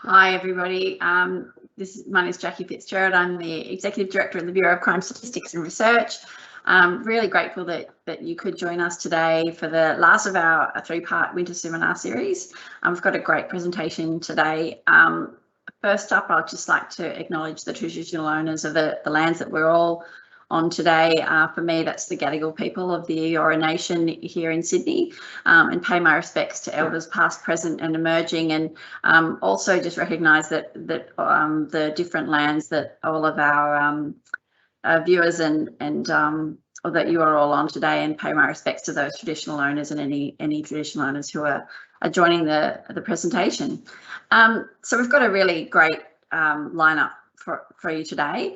Hi, everybody. My name is Jackie Fitzgerald. I'm the Executive Director of the Bureau of Crime Statistics and Research. Really grateful that you could join us today for the last of our three-part winter seminar series. We've got a great presentation today. First up, I'd just like to acknowledge the traditional owners of the lands that we're all on today. For me, that's the Gadigal people of the Eora Nation here in Sydney, and pay my respects to elders past, present and emerging, and also just recognise that the different lands that all of our viewers and or that you are all on today, and pay my respects to those traditional owners and any traditional owners who are joining the presentation. So we've got a really great lineup for you today.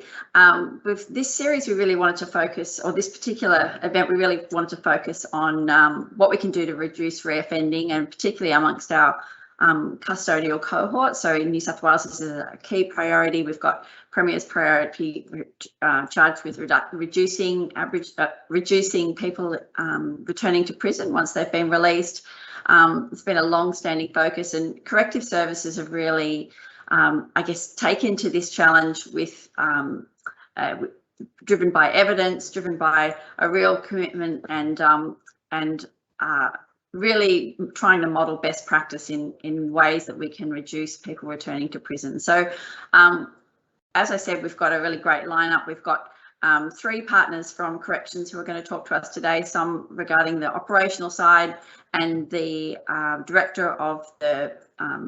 With this series, we really wanted to focus, or this particular event, we really wanted to focus on what we can do to reduce reoffending, and particularly amongst our custodial cohort. So in New South Wales, this is a key priority. We've got Premier's priority charged with reducing people returning to prison once they've been released. It's been a long-standing focus, and corrective services have really I guess taken to this challenge with driven by evidence, driven by a real commitment, and really trying to model best practice in ways that we can reduce people returning to prison. So as I said, we've got a really great lineup. We've got three partners from corrections who are going to talk to us today, some regarding the operational side, and the director of the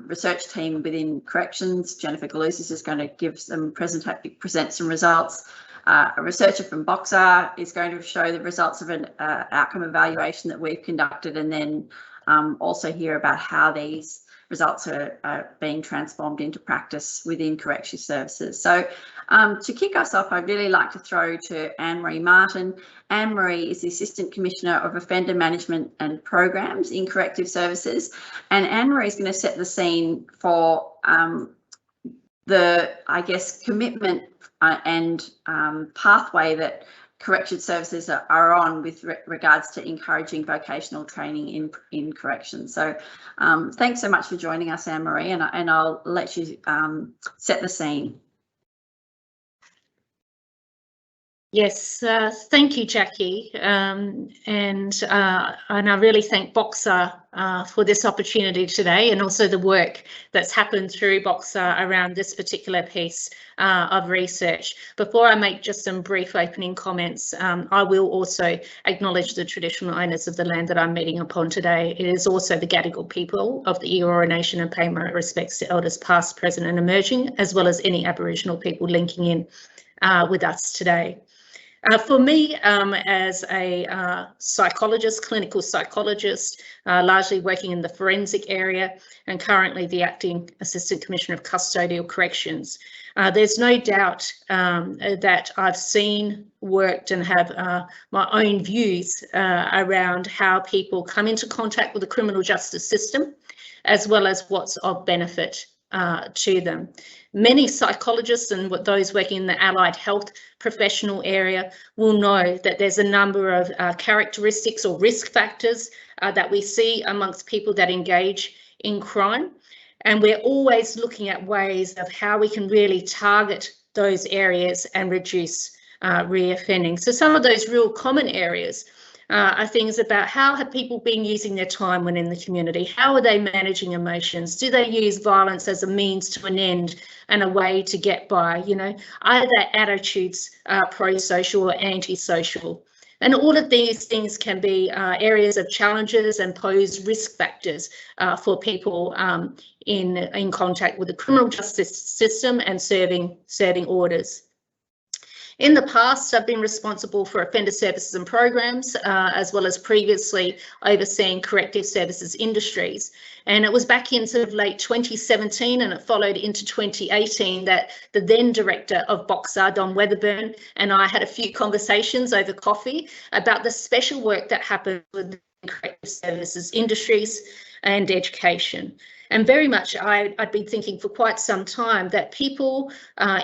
research team within corrections, Jennifer Galouzis, is going to give some present some results. A researcher from BOCSAR is going to show the results of an outcome evaluation that we've conducted, and then also hear about how these results are being transformed into practice within corrections services. So to kick us off, I'd really like to throw to Anne-Marie Martin. Anne-Marie is the Assistant Commissioner of Offender Management and Programs in Corrective Services, and Anne-Marie is going to set the scene for the, I guess, commitment and pathway that correction services are on with regards to encouraging vocational training in corrections. So thanks so much for joining us, Anne-Marie, and I'll let you set the scene. Yes, thank you, Jackie, and I really thank BOCSAR for this opportunity today, and also the work that's happened through BOCSAR around this particular piece of research. Before I make just some brief opening comments, I will also acknowledge the traditional owners of the land that I'm meeting upon today. It is also the Gadigal people of the Eora Nation, and pay my respects to elders past, present and emerging, as well as any Aboriginal people linking in with us today. For me, as a psychologist, clinical psychologist, largely working in the forensic area, and currently the Acting Assistant Commissioner of Custodial Corrections, there's no doubt that I've seen, worked and have my own views around how people come into contact with the criminal justice system, as well as what's of benefit to them. Many psychologists and those working in the allied health professional area will know that there's a number of characteristics or risk factors that we see amongst people that engage in crime. And we're always looking at ways of how we can really target those areas and reduce reoffending. So some of those real common areas are things about how have people been using their time when in the community? How are they managing emotions? Do they use violence as a means to an end and a way to get by? You know, are their attitudes pro-social or anti-social? And all of these things can be areas of challenges and pose risk factors for people in contact with the criminal justice system and serving orders. In the past, I've been responsible for offender services and programs, as well as previously overseeing corrective services industries. And it was back in sort of late 2017, and it followed into 2018 that the then director of BOCSAR, Don Weatherburn, and I had a few conversations over coffee about the special work that happened with corrective services industries, and education. And very much I'd been thinking for quite some time that people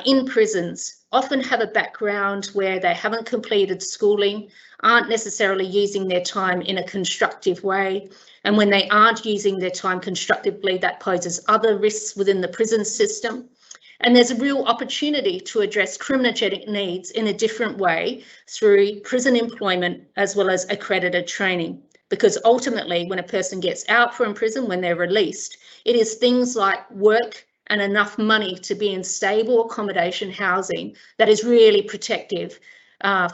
in prisons often have a background where they haven't completed schooling, aren't necessarily using their time in a constructive way. And when they aren't using their time constructively, that poses other risks within the prison system. And there's a real opportunity to address criminogenic needs in a different way through prison employment as well as accredited training. Because ultimately, when a person gets out from prison, when they're released, it is things like work and enough money to be in stable accommodation housing that is really protective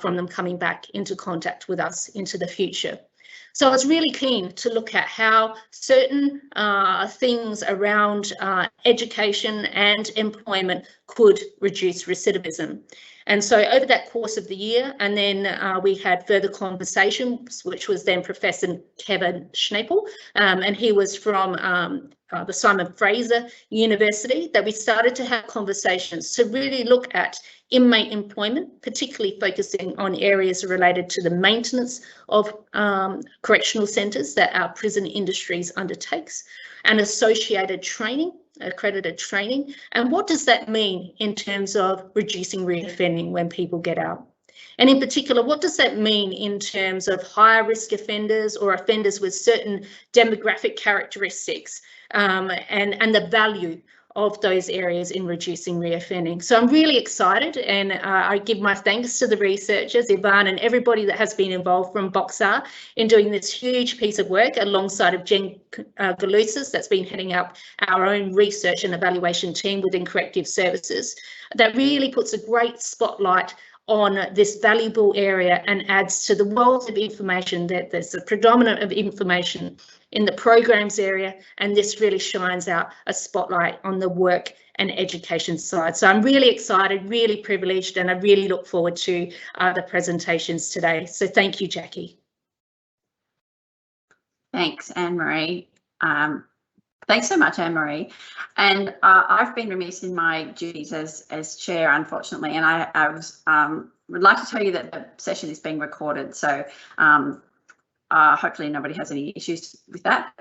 from them coming back into contact with us into the future. So I was really keen to look at how certain things around education and employment could reduce recidivism. And so over that course of the year, and then we had further conversations, which was then Professor Kevin Schnepel, and he was from the Simon Fraser University, that we started to have conversations to really look at inmate employment, particularly focusing on areas related to the maintenance of correctional centres that our prison industries undertakes, and associated training, accredited training, and what does that mean in terms of reducing reoffending when people get out? And in particular, what does that mean in terms of higher risk offenders or offenders with certain demographic characteristics and the value of those areas in reducing reoffending? So I'm really excited, and I give my thanks to the researchers, Evarn, and everybody that has been involved from BOCSAR in doing this huge piece of work alongside of Jen Galouzis, that's been heading up our own research and evaluation team within corrective services. That really puts a great spotlight on this valuable area and adds to the wealth of information that there's a predominant of information in the programs area, and this really shines out a spotlight on the work and education side. So I'm really excited, really privileged, and I really look forward to the presentations today. So thank you, Jackie. Thanks, Anne-Marie. Thanks so much, Anne-Marie. And I've been remiss in my duties as chair, unfortunately, and I would like to tell you that the session is being recorded. So hopefully nobody has any issues with that,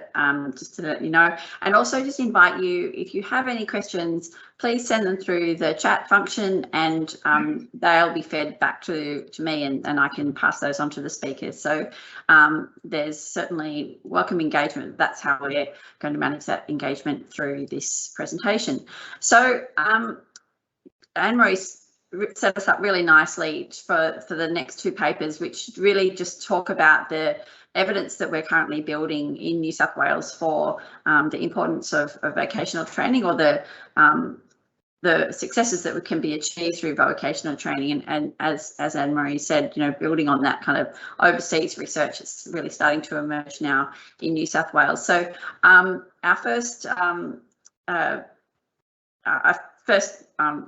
just to let you know. And also just invite you, if you have any questions, please send them through the chat function, and they'll be fed back to me, and I can pass those on to the speakers. So there's certainly welcome engagement. That's how we're going to manage that engagement through this presentation. So Anne-Marie set us up really nicely for the next two papers, which really just talk about the evidence that we're currently building in New South Wales for the importance of vocational training, or the successes that can be achieved through vocational training. And as Anne-Marie said, you know, building on that kind of overseas research, it's really starting to emerge now in New South Wales. So our first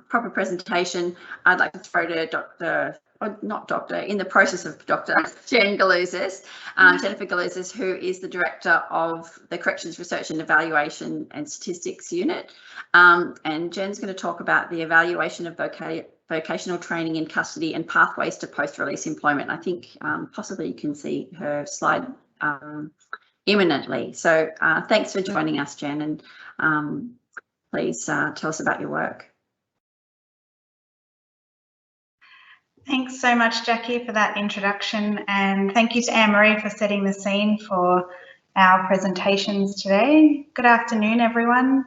proper presentation, I'd like to throw to in the process of Dr. Jen Galouzis, Jennifer Galouzis, who is the Director of the Corrections Research and Evaluation and Statistics Unit. And Jen's going to talk about the evaluation of vocational training in custody and pathways to post-release employment. I think possibly you can see her slide imminently. So thanks for joining us, Jen, and please tell us about your work. Thanks so much, Jackie, for that introduction, and thank you to Anne-Marie for setting the scene for our presentations today. Good afternoon, everyone.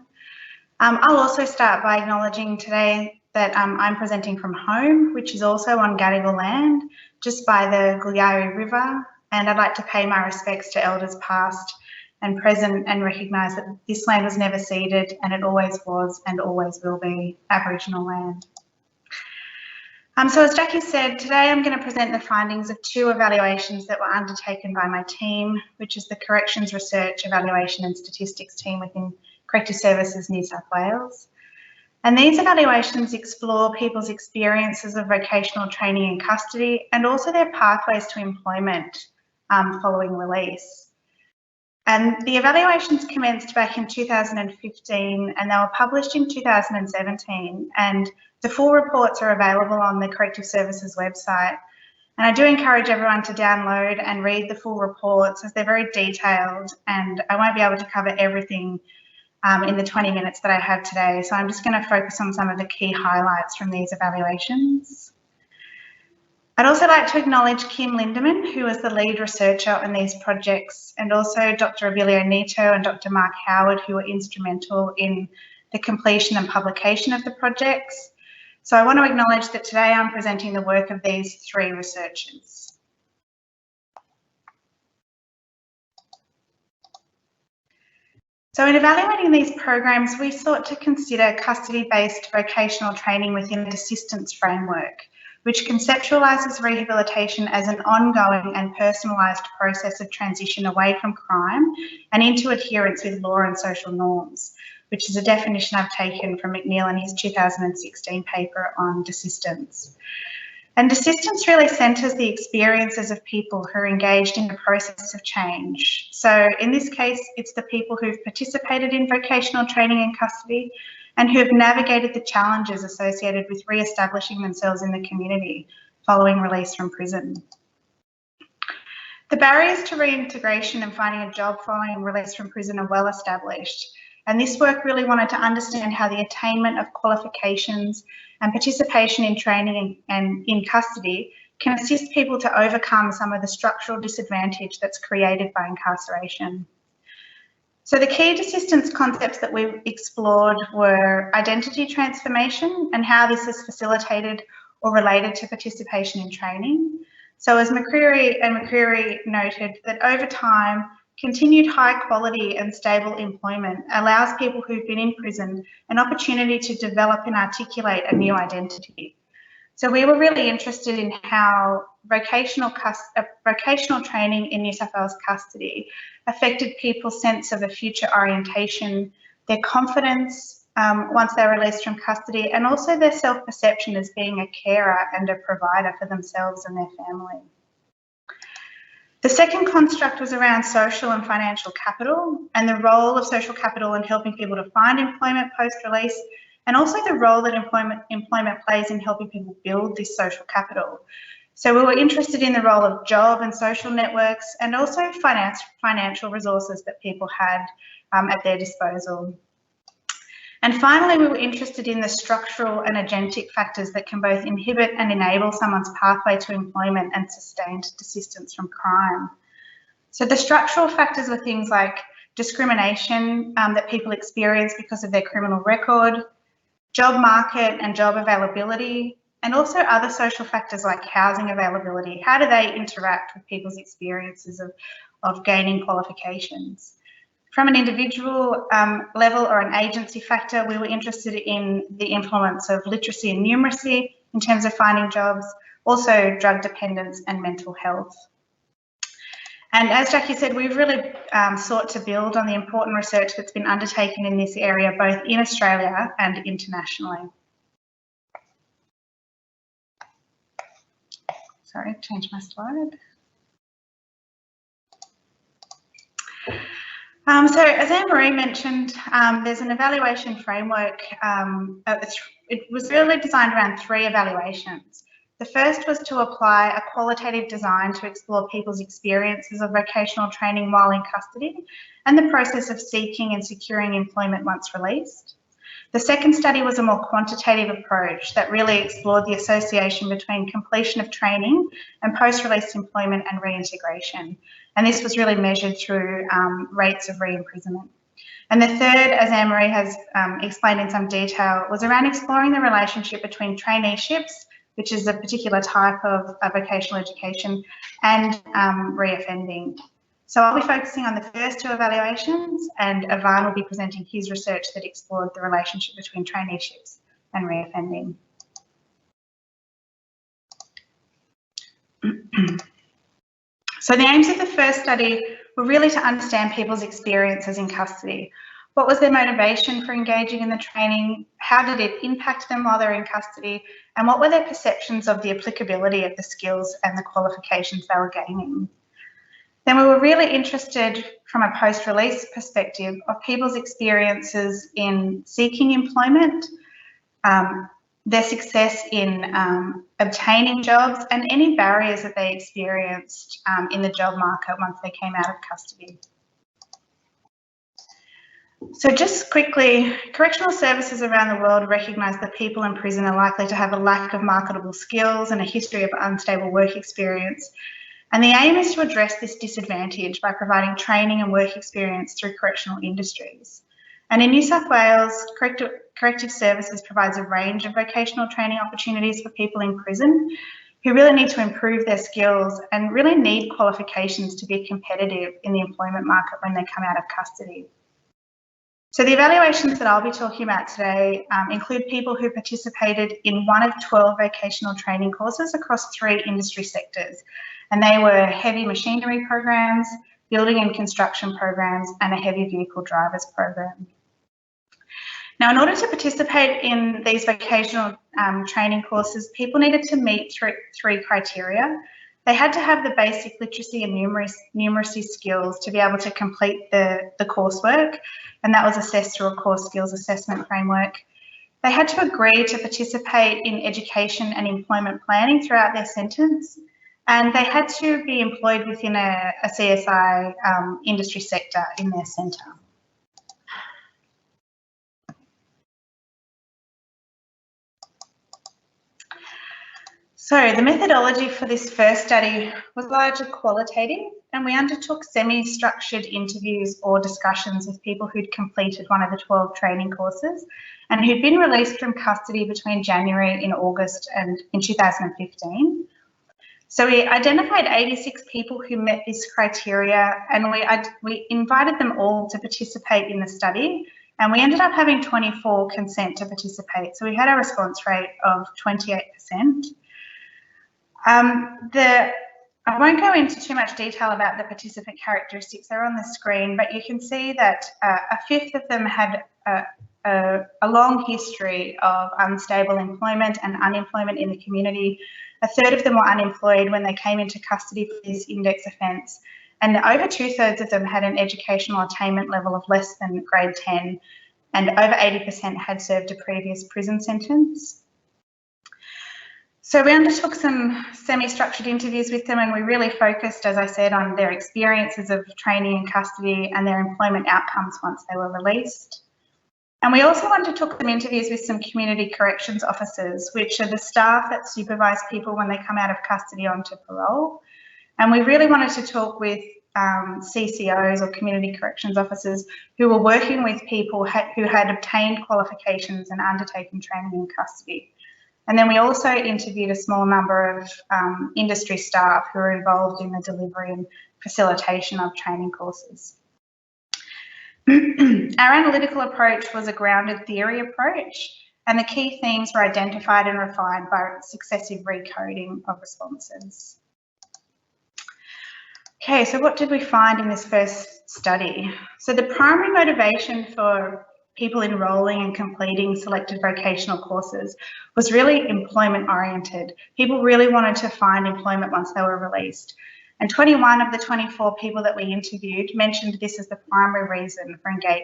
I'll also start by acknowledging today that I'm presenting from home, which is also on Gadigal land, just by the Galouzis River, and I'd like to pay my respects to elders past and present and recognise that this land was never ceded, and it always was and always will be Aboriginal land. So as Jackie said, today I'm going to present the findings of two evaluations that were undertaken by my team, which is the Corrections Research, Evaluation and Statistics team within Corrective Services New South Wales. And these evaluations explore people's experiences of vocational training in custody and also their pathways to employment following release. And the evaluations commenced back in 2015 and they were published in 2017, and the full reports are available on the Corrective Services website. And I do encourage everyone to download and read the full reports, as they're very detailed, and I won't be able to cover everything in the 20 minutes that I have today. So I'm just going to focus on some of the key highlights from these evaluations. I'd also like to acknowledge Kim Lindemann, who was the lead researcher on these projects, and also Dr. Abilio Nito and Dr. Mark Howard, who were instrumental in the completion and publication of the projects. So I want to acknowledge that today I'm presenting the work of these 3 researchers. So in evaluating these programs, we sought to consider custody-based vocational training within the assistance framework, which conceptualises rehabilitation as an ongoing and personalised process of transition away from crime and into adherence with law and social norms, which is a definition I've taken from McNeil in his 2016 paper on desistance. And desistance really centres the experiences of people who are engaged in the process of change. So in this case, it's the people who've participated in vocational training in custody and who have navigated the challenges associated with re-establishing themselves in the community following release from prison. The barriers to reintegration and finding a job following release from prison are well established, and this work really wanted to understand how the attainment of qualifications and participation in training and in custody can assist people to overcome some of the structural disadvantage that's created by incarceration. So the key desistance concepts that we explored were identity transformation and how this is facilitated or related to participation in training. So as McCreary noted, that over time, continued high quality and stable employment allows people who've been in prison an opportunity to develop and articulate a new identity. So we were really interested in how vocational training in New South Wales custody affected people's sense of a future orientation, their confidence once they're released from custody, and also their self-perception as being a carer and a provider for themselves and their family. The second construct was around social and financial capital and the role of social capital in helping people to find employment post-release, and also the role that employment plays in helping people build this social capital. So we were interested in the role of job and social networks, and also financial resources that people had at their disposal. And finally, we were interested in the structural and agentic factors that can both inhibit and enable someone's pathway to employment and sustained desistance from crime. So the structural factors were things like discrimination that people experience because of their criminal record, job market and job availability, and also other social factors like housing availability. How do they interact with people's experiences of gaining qualifications? From an individual level or an agency factor, we were interested in the influence of literacy and numeracy in terms of finding jobs, also drug dependence and mental health. And as Jackie said, we've really sought to build on the important research that's been undertaken in this area, both in Australia and internationally. Sorry, change my slide. So as Anne-Marie mentioned, there's an evaluation framework. It was really designed around 3 evaluations. The first was to apply a qualitative design to explore people's experiences of vocational training while in custody and the process of seeking and securing employment once released. The second study was a more quantitative approach that really explored the association between completion of training and post-release employment and reintegration. And this was really measured through rates of re-imprisonment. And the third, as Anne-Marie has explained in some detail, was around exploring the relationship between traineeships, which is a particular type of vocational education, and reoffending. So I'll be focusing on the first 2 evaluations, and Evarn will be presenting his research that explored the relationship between traineeships and reoffending. So the aims of the first study were really to understand people's experiences in custody. What was their motivation for engaging in the training? How did it impact them while they're in custody? And what were their perceptions of the applicability of the skills and the qualifications they were gaining? Then we were really interested from a post-release perspective of people's experiences in seeking employment, their success in obtaining jobs, and any barriers that they experienced in the job market once they came out of custody. So just quickly, correctional services around the world recognise that people in prison are likely to have a lack of marketable skills and a history of unstable work experience. And the aim is to address this disadvantage by providing training and work experience through correctional industries. And in New South Wales, Corrective Services provides a range of vocational training opportunities for people in prison who really need to improve their skills and really need qualifications to be competitive in the employment market when they come out of custody. So the evaluations that I'll be talking about today include people who participated in one of 12 vocational training courses across 3 industry sectors. And they were heavy machinery programs, building and construction programs, and a heavy vehicle drivers program. Now, in order to participate in these vocational training courses, people needed to meet 3 criteria. They had to have the basic literacy and numeracy skills to be able to complete the coursework, and that was assessed through a core skills assessment framework. They had to agree to participate in education and employment planning throughout their sentence, and they had to be employed within a CSI industry sector in their centre. So the methodology for this first study was largely qualitative, and we undertook semi-structured interviews or discussions with people who'd completed one of the 12 training courses and who'd been released from custody between January and August and in 2015. So we identified 86 people who met this criteria, and we invited them all to participate in the study, and we ended up having 24 consent to participate. So we had a response rate of 28%. I won't go into too much detail about the participant characteristics. They're on the screen, but you can see that a fifth of them had a long history of unstable employment and unemployment in the community. A third of them were unemployed when they came into custody for this index offence, and over 2/3 of them had an educational attainment level of less than grade 10, and over 80% had served a previous prison sentence. So we undertook some semi-structured interviews with them, and we really focused, as I said, on their experiences of training in custody and their employment outcomes once they were released. And we also undertook some interviews with some community corrections officers, which are the staff that supervise people when they come out of custody onto parole. And we really wanted to talk with CCOs or community corrections officers who were working with people who had obtained qualifications and undertaken training in custody. And then we also interviewed a small number of industry staff who are involved in the delivery and facilitation of training courses. Our analytical approach was a grounded theory approach, and the key themes were identified and refined by successive recoding of responses. Okay, so what did we find in this first study? So the primary motivation for people enrolling and completing selected vocational courses was really employment oriented. People really wanted to find employment once they were released. And 21 of the 24 people that we interviewed mentioned this as the primary reason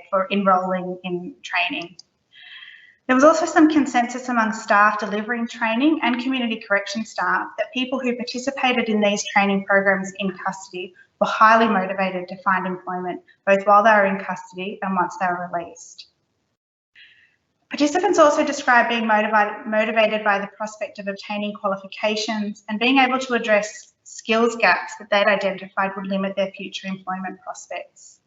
for enrolling in training. There was also some consensus among staff delivering training and community correction staff that people who participated in these training programs in custody were highly motivated to find employment, both while they were in custody and once they were released. Participants also described being motivated by the prospect of obtaining qualifications and being able to address skills gaps that they'd identified would limit their future employment prospects.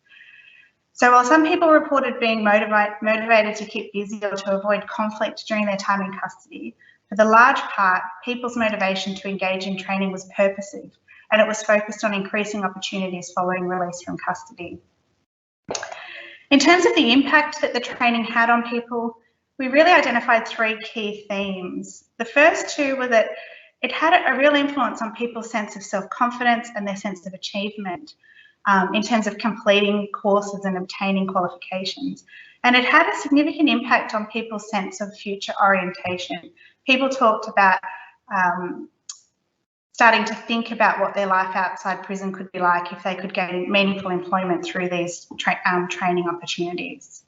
So while some people reported being motivated to keep busy or to avoid conflict during their time in custody, for the large part, people's motivation to engage in training was purposive, and it was focused on increasing opportunities following release from custody. In terms of the impact that the training had on people, we really identified 3 key themes. The first 2 were that it had a real influence on people's sense of self-confidence and their sense of achievement in terms of completing courses and obtaining qualifications. And it had a significant impact on people's sense of future orientation. People talked about starting to think about what their life outside prison could be like if they could gain meaningful employment through these training opportunities.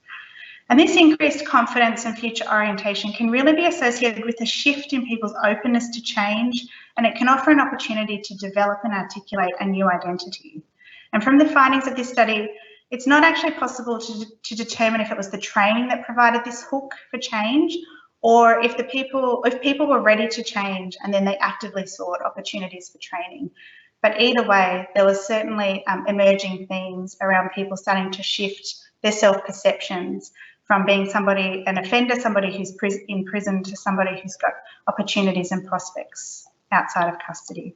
And this increased confidence and future orientation can really be associated with a shift in people's openness to change, and it can offer an opportunity to develop and articulate a new identity. And from the findings of this study, it's not actually possible to determine if it was the training that provided this hook for change, or if people were ready to change and then they actively sought opportunities for training. But either way, there was certainly emerging themes around people starting to shift their self-perceptions from being an offender, somebody who's in prison, to somebody who's got opportunities and prospects outside of custody.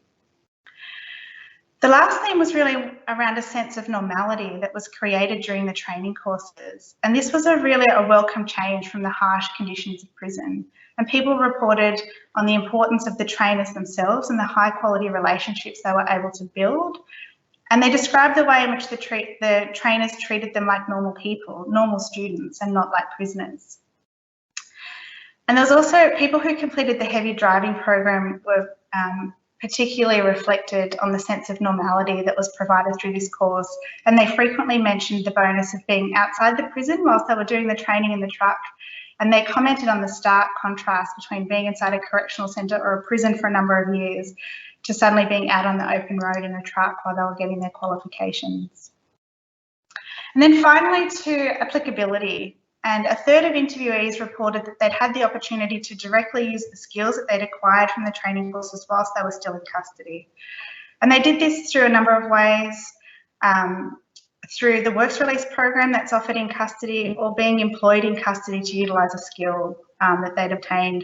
The last theme was really around a sense of normality that was created during the training courses. And this was really a welcome change from the harsh conditions of prison. And people reported on the importance of the trainers themselves and the high quality relationships they were able to build. And they described the way in which the trainers treated them like normal people, normal students, and not like prisoners. And there was also people who completed the heavy driving program were particularly reflected on the sense of normality that was provided through this course. And they frequently mentioned the bonus of being outside the prison whilst they were doing the training in the truck. And they commented on the stark contrast between being inside a correctional centre or a prison for a number of years to suddenly being out on the open road in a truck while they were getting their qualifications. And then finally to applicability. And a third of interviewees reported that they'd had the opportunity to directly use the skills that they'd acquired from the training courses whilst they were still in custody. And they did this through a number of ways, through the works release program that's offered in custody, or being employed in custody to utilise a skill that they'd obtained.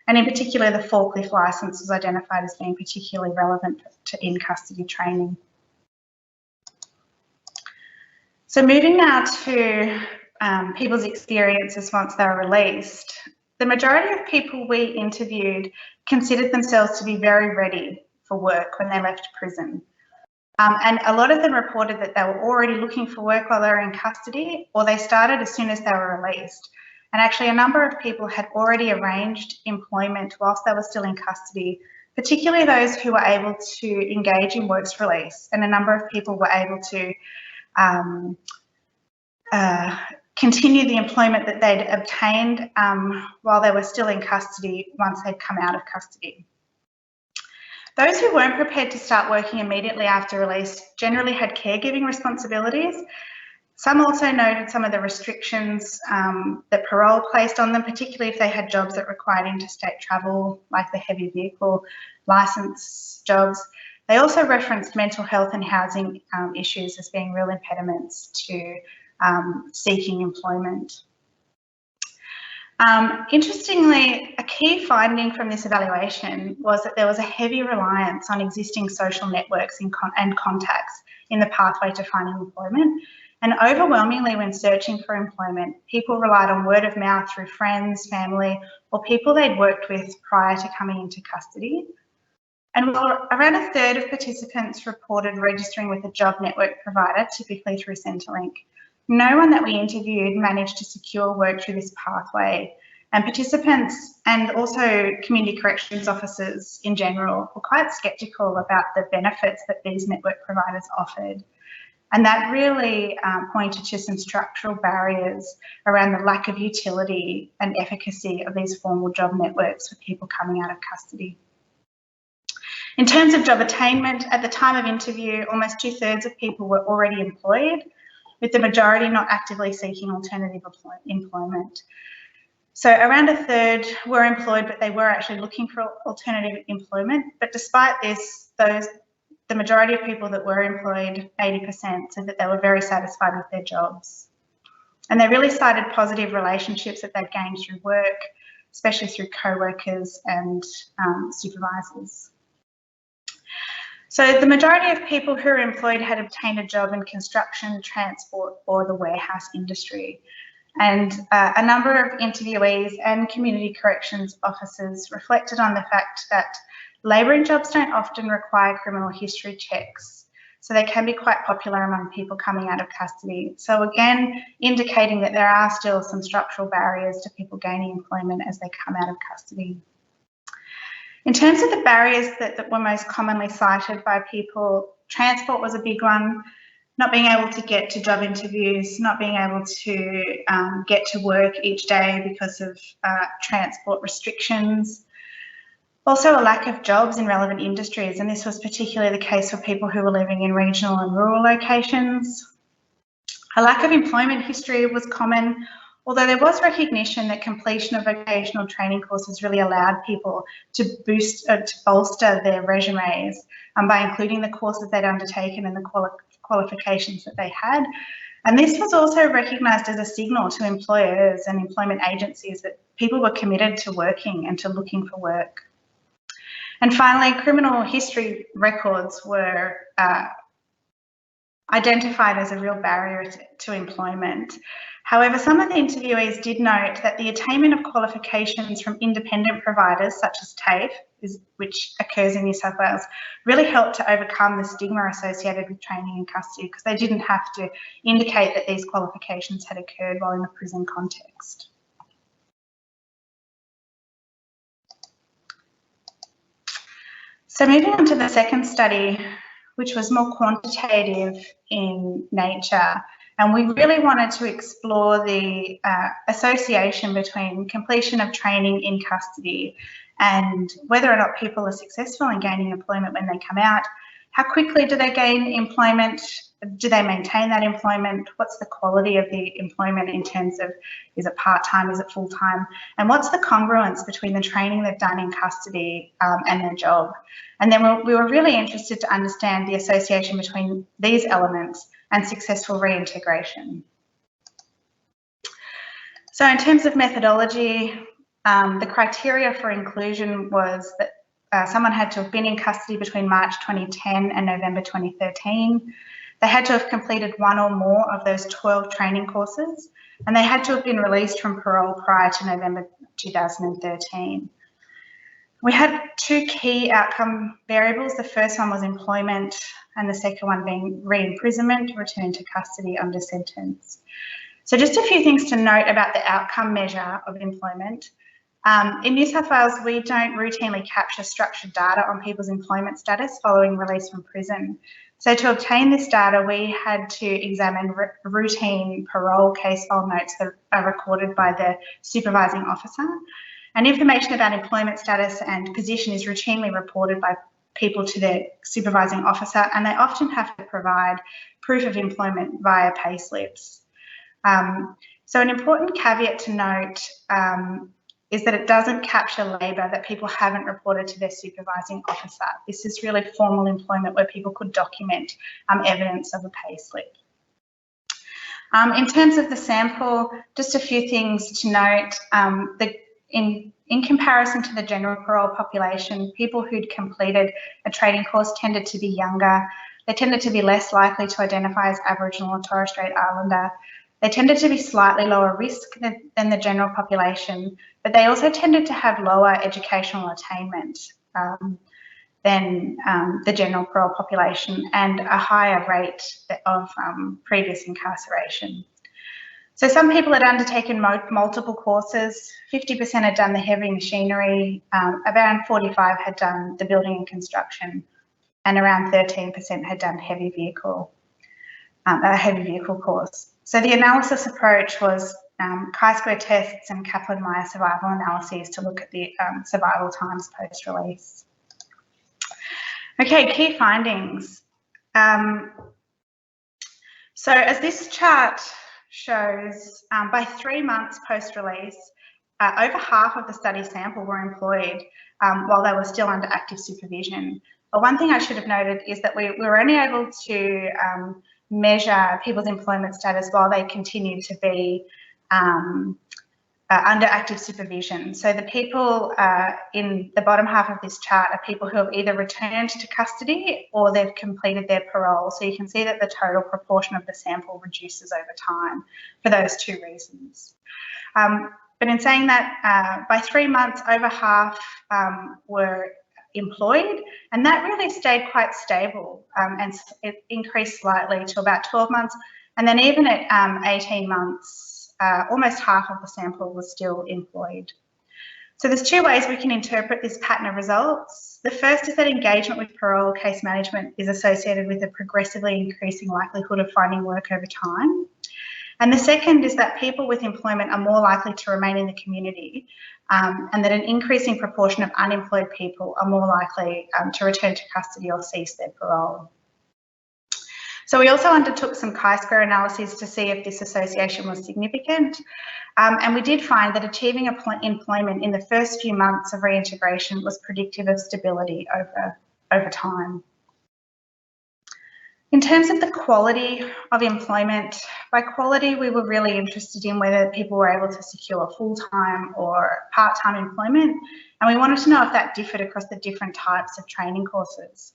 And in particular, the forklift licence was identified as being particularly relevant to in-custody training. So moving now to people's experiences once they were released, the majority of people we interviewed considered themselves to be very ready for work when they left prison. And a lot of them reported that they were already looking for work while they were in custody, or they started as soon as they were released. And actually a number of people had already arranged employment whilst they were still in custody, particularly those who were able to engage in works release. And a number of people were able to continue the employment that they'd obtained while they were still in custody once they'd come out of custody. Those who weren't prepared to start working immediately after release generally had caregiving responsibilities. Some also noted some of the restrictions that parole placed on them, particularly if they had jobs that required interstate travel, like the heavy vehicle licence jobs. They also referenced mental health and housing issues as being real impediments to seeking employment. Interestingly, a key finding from this evaluation was that there was a heavy reliance on existing social networks and contacts in the pathway to finding employment. And overwhelmingly, when searching for employment, people relied on word of mouth through friends, family, or people they'd worked with prior to coming into custody. And while around a third of participants reported registering with a job network provider, typically through Centrelink, no one that we interviewed managed to secure work through this pathway. And participants and also community corrections officers in general were quite sceptical about the benefits that these network providers offered. And that really pointed to some structural barriers around the lack of utility and efficacy of these formal job networks for people coming out of custody. In terms of job attainment, at the time of interview, almost 2/3 of people were already employed, with the majority not actively seeking alternative employment. So around a third were employed, but they were actually looking for alternative employment. But despite this, the majority of people that were employed, 80%, said that they were very satisfied with their jobs. And they really cited positive relationships that they'd gained through work, especially through co-workers and supervisors. So the majority of people who were employed had obtained a job in construction, transport, or the warehouse industry. And a number of interviewees and community corrections officers reflected on the fact that labouring jobs don't often require criminal history checks, so they can be quite popular among people coming out of custody. So again, indicating that there are still some structural barriers to people gaining employment as they come out of custody. In terms of the barriers that were most commonly cited by people, transport was a big one. not being able to get to job interviews, not being able to get to work each day because of transport restrictions. Also a lack of jobs in relevant industries, and this was particularly the case for people who were living in regional and rural locations. A lack of employment history was common, although there was recognition that completion of vocational training courses really allowed people to bolster their resumes by including the courses they'd undertaken and the qualifications that they had. And this was also recognised as a signal to employers and employment agencies that people were committed to working and to looking for work. And finally, criminal history records were identified as a real barrier to employment. However, some of the interviewees did note that the attainment of qualifications from independent providers such as TAFE, which occurs in New South Wales, really helped to overcome the stigma associated with training in custody, because they didn't have to indicate that these qualifications had occurred while in a prison context. So moving on to the second study, which was more quantitative in nature, and we really wanted to explore the association between completion of training in custody and whether or not people are successful in gaining employment when they come out. How quickly do they gain employment? Do they maintain that employment? What's the quality of the employment in terms of, is it part-time, is it full-time? And what's the congruence between the training they've done in custody and their job? And then we were really interested to understand the association between these elements and successful reintegration. So in terms of methodology, the criteria for inclusion was that someone had to have been in custody between March 2010 and November 2013. They had to have completed one or more of those 12 training courses, and they had to have been released from parole prior to November 2013. We had two key outcome variables. The first one was employment, and the second one being re-imprisonment, return to custody under sentence. So just a few things to note about the outcome measure of employment. In New South Wales, we don't routinely capture structured data on people's employment status following release from prison. So to obtain this data, we had to examine routine parole case file notes that are recorded by the supervising officer. And information about employment status and position is routinely reported by people to their supervising officer, and they often have to provide proof of employment via pay slips. So an important caveat to note is that it doesn't capture labour that people haven't reported to their supervising officer. This is really formal employment where people could document evidence of a pay slip. In terms of the sample, just a few things to note. In comparison to the general parole population, people who'd completed a training course tended to be younger. They tended to be less likely to identify as Aboriginal or Torres Strait Islander. They tended to be slightly lower risk than the general population, but they also tended to have lower educational attainment than the general parole population, and a higher rate of previous incarceration. So some people had undertaken multiple courses. 50% had done the heavy machinery, around 45 had done the building and construction, and around 13% had done a heavy vehicle course. So the analysis approach was chi-square tests and Kaplan-Meier survival analyses to look at the survival times post-release. Okay, key findings. So as this chart shows, by 3 months post-release, over half of the study sample were employed while they were still under active supervision. But one thing I should have noted is that we were only able to measure people's employment status while they continued to be under active supervision. So the people in the bottom half of this chart are people who have either returned to custody or they've completed their parole. So you can see that the total proportion of the sample reduces over time for those two reasons. But in saying that, by 3 months, over half were employed, and that really stayed quite stable, and it increased slightly to about 12 months. And then even at 18 months, almost half of the sample was still employed. So there's two ways we can interpret this pattern of results. The first is that engagement with parole case management is associated with a progressively increasing likelihood of finding work over time. And the second is that people with employment are more likely to remain in the community, and that an increasing proportion of unemployed people are more likely to return to custody or cease their parole. So we also undertook some chi-square analyses to see if this association was significant, and we did find that achieving employment in the first few months of reintegration was predictive of stability over time. In terms of the quality of employment, by quality we were really interested in whether people were able to secure full-time or part-time employment, and we wanted to know if that differed across the different types of training courses.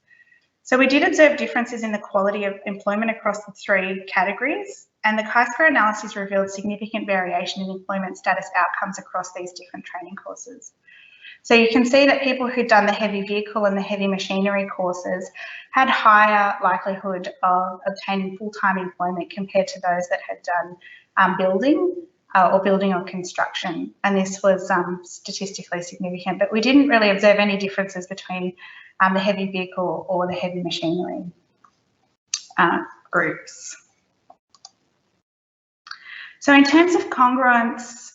So we did observe differences in the quality of employment across the three categories, and the chi-square analysis revealed significant variation in employment status outcomes across these different training courses. So you can see that people who'd done the heavy vehicle and the heavy machinery courses had higher likelihood of obtaining full-time employment compared to those that had done building or construction. And this was statistically significant, but we didn't really observe any differences between the heavy vehicle or the heavy machinery groups. So in terms of congruence,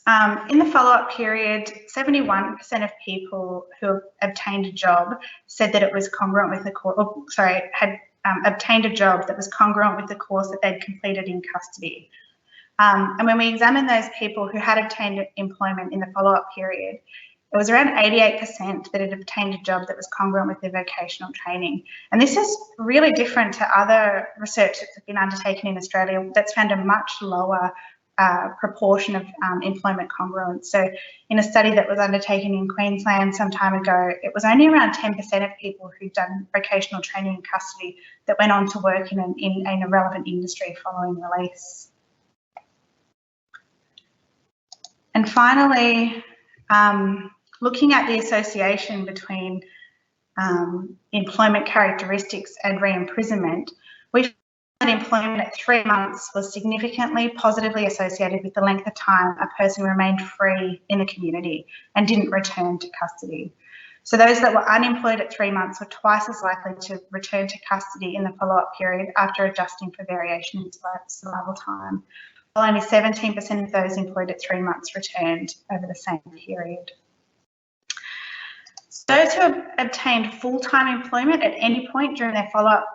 in the follow-up period, 71% of people who obtained a job said that it was congruent with the course, had obtained a job that was congruent with the course that they'd completed in custody. And when we examined those people who had obtained employment in the follow-up period, it was around 88% that had obtained a job that was congruent with their vocational training. And this is really different to other research that's been undertaken in Australia that's found a much lower proportion of employment congruence. So in a study that was undertaken in Queensland some time ago, it was only around 10% of people who'd done vocational training in custody that went on to work in a relevant industry following release. And finally, looking at the association between employment characteristics and re-imprisonment, we found that employment at 3 months was significantly positively associated with the length of time a person remained free in the community and didn't return to custody. So those that were unemployed at 3 months were twice as likely to return to custody in the follow-up period after adjusting for variation in survival time, while only 17% of those employed at 3 months returned over the same period. Those who obtained full-time employment at any point during their follow-up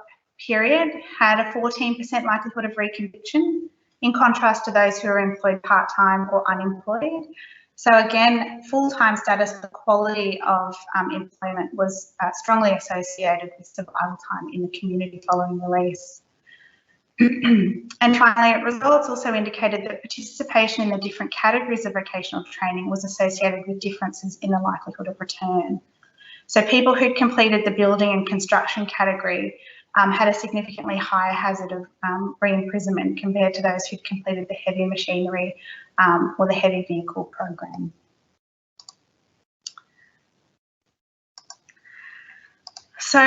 period had a 14% likelihood of reconviction, in contrast to those who were employed part-time or unemployed. So again, full-time status, the quality of employment was strongly associated with survival time in the community following release. And finally, results also indicated that participation in the different categories of vocational training was associated with differences in the likelihood of return. So people who'd completed the building and construction category had a significantly higher hazard of re-imprisonment compared to those who'd completed the heavy machinery or the heavy vehicle program. So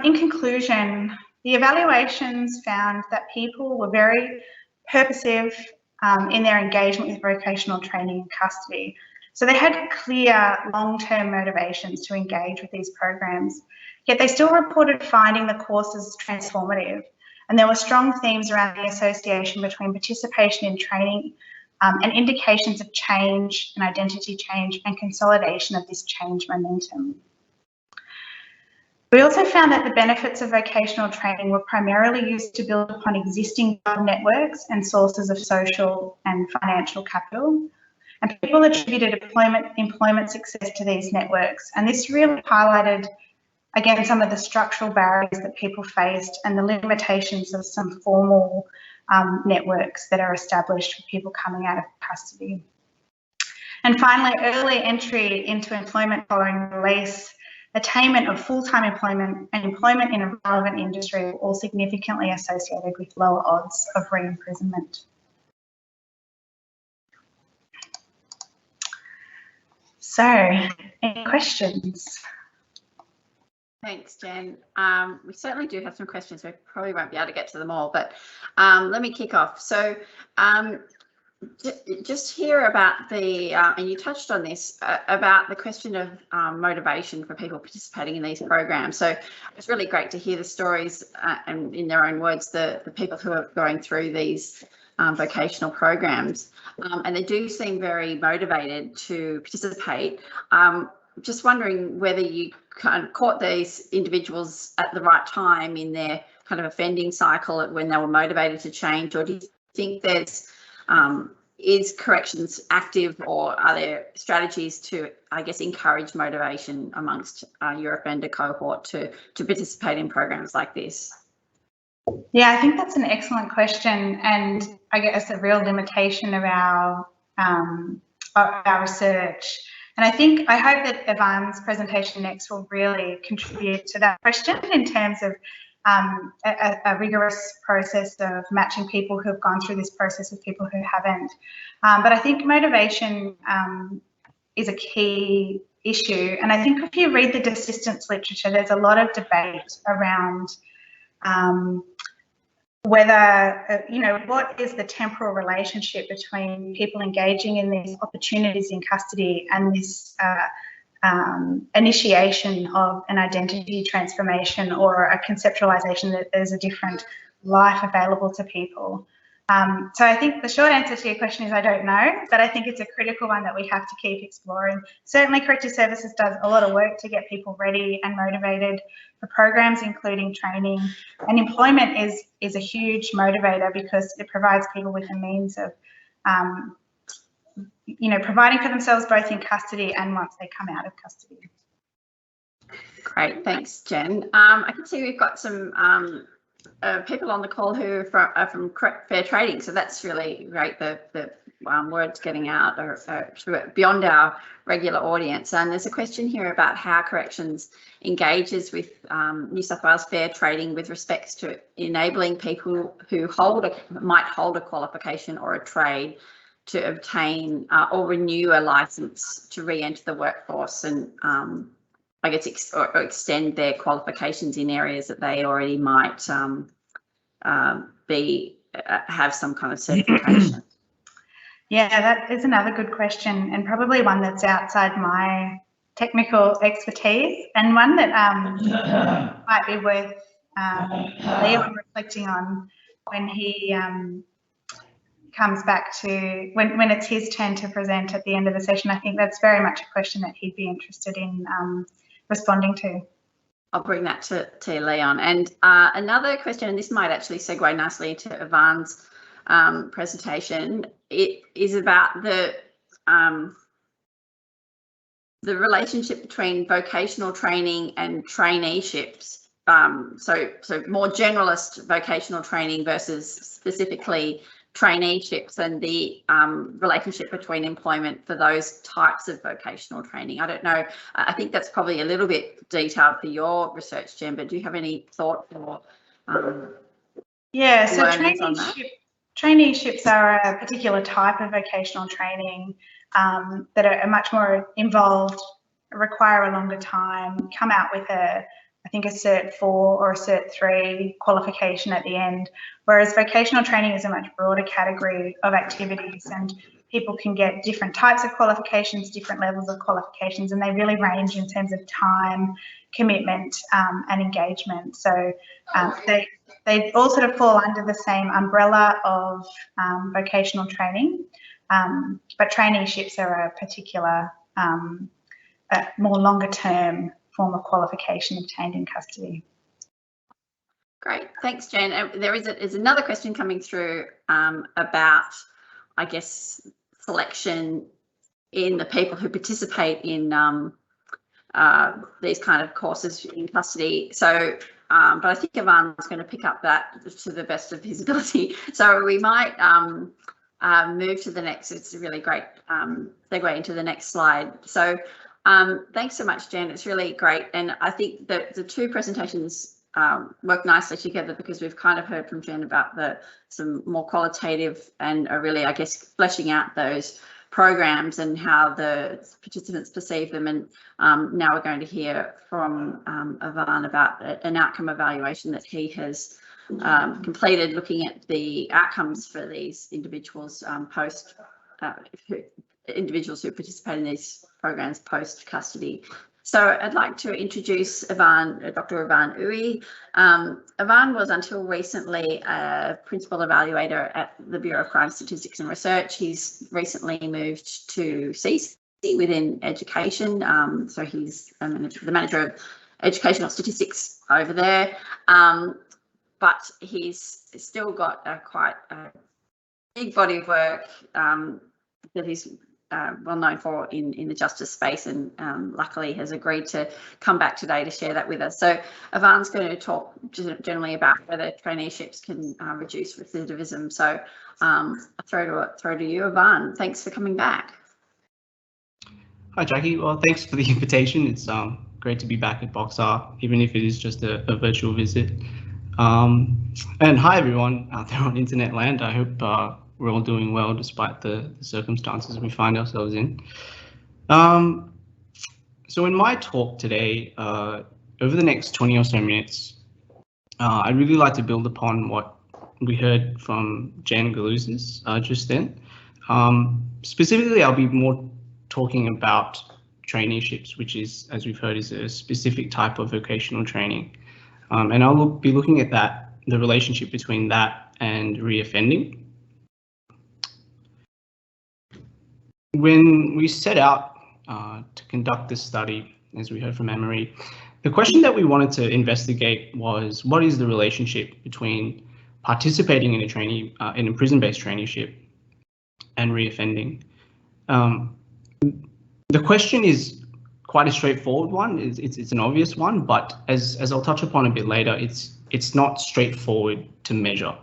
in conclusion, the evaluations found that people were very purposive in their engagement with vocational training in custody. So they had clear long-term motivations to engage with these programs, yet they still reported finding the courses transformative. And there were strong themes around the association between participation in training and indications of change and identity change and consolidation of this change momentum. We also found that the benefits of vocational training were primarily used to build upon existing job networks and sources of social and financial capital. And people attributed employment success to these networks. And this really highlighted, again, some of the structural barriers that people faced and the limitations of some formal networks that are established for people coming out of custody. And finally, early entry into employment following release, attainment of full-time employment and employment in a relevant industry were all significantly associated with lower odds of re-imprisonment. So, any questions? Thanks, Jen. We certainly do have some questions. We probably won't be able to get to them all, but let me kick off. So just hear about the, and you touched on this, about the question of motivation for people participating in these programs. So it's really great to hear the stories and in their own words, the people who are going through these vocational programs, and they do seem very motivated to participate. Just wondering whether you kind of caught these individuals at the right time in their kind of offending cycle when they were motivated to change, or do you think there's is corrections active, or are there strategies to, I guess, encourage motivation amongst your offender cohort to participate in programs like this? Yeah, I think that's an excellent question, and I guess a real limitation of our research. And I hope that Evarn's presentation next will really contribute to that question in terms of a rigorous process of matching people who have gone through this process with people who haven't. But I think motivation is a key issue. And I think if you read the desistance literature, there's a lot of debate around whether, what is the temporal relationship between people engaging in these opportunities in custody and this initiation of an identity transformation or a conceptualization that there's a different life available to people. So I think the short answer to your question is I don't know, but I think it's a critical one that we have to keep exploring. Certainly Corrective Services does a lot of work to get people ready and motivated for programs, including training. And employment is a huge motivator because it provides people with a means of providing for themselves both in custody and once they come out of custody. Great, thanks, Jen. I can see we've got some people on the call who are from fair trading, so that's really great. The words getting out beyond our regular audience. And there's a question here about how corrections engages with New South Wales fair trading with respects to enabling people who might hold a qualification or a trade to obtain or renew a licence to re-enter the workforce and I guess extend their qualifications in areas that they already might have some kind of certification. Yeah, that is another good question, and probably one that's outside my technical expertise, and one that might be worth Leon reflecting on when he comes back to when it's his turn to present at the end of the session. I think that's very much a question that he'd be interested in responding to. I'll bring that to Leon. And another question, and this might actually segue nicely into Evarn's presentation. It is about the relationship between vocational training and traineeships. So more generalist vocational training versus specifically traineeships, and the relationship between employment for those types of vocational training. I don't know, I think that's probably a little bit detailed for your research, Jen, but do you have any thought or yeah, so traineeships are a particular type of vocational training that are much more involved, require a longer time, come out with I think a Cert 4 or a Cert 3 qualification at the end, whereas vocational training is a much broader category of activities, and people can get different types of qualifications, different levels of qualifications, and they really range in terms of time, commitment, and engagement. So they all sort of fall under the same umbrella of vocational training, but traineeships are a particular, more longer term form of qualification obtained in custody. Great, thanks, Jen. There is another question coming through about, I guess, selection in the people who participate in these kind of courses in custody. So, but I think Evarn's going to pick up that to the best of his ability. So we might move to the next. It's a really great segue into the next slide. So. Thanks so much, Jen. It's really great. And I think that the two presentations work nicely together because we've kind of heard from Jen about some more qualitative and really, I guess, fleshing out those programs and how the participants perceive them. And now we're going to hear from Evarn about an outcome evaluation that he has completed looking at the outcomes for these individuals individuals who participate in these programs post custody. So I'd like to introduce Dr. Evarn J Ooi. Evarn was until recently a principal evaluator at the Bureau of Crime Statistics and Research. He's recently moved to CC within education. So he's the manager of educational statistics over there. But he's still got quite a big body of work that he's well known for in the justice space, and luckily has agreed to come back today to share that with us. So Evarn's going to talk generally about whether traineeships can reduce recidivism. So I'll throw to you, Evarn. Thanks for coming back. Hi, Jackie. Well, thanks for the invitation. It's great to be back at BOCSAR, even if it is just a virtual visit. And hi, everyone out there on internet land. I hope we're all doing well despite the circumstances we find ourselves in. So in my talk today, over the next 20 or so minutes, I'd really like to build upon what we heard from Jen Galouzis just then. Specifically, I'll be more talking about traineeships, which is, as we've heard, is a specific type of vocational training. And I'll be looking at the relationship between that and reoffending. When we set out to conduct this study, as we heard from Anne-Marie, the question that we wanted to investigate was, what is the relationship between participating in a prison-based traineeship and reoffending? The question is quite a straightforward one. It's an obvious one, but as I'll touch upon a bit later, it's not straightforward to measure.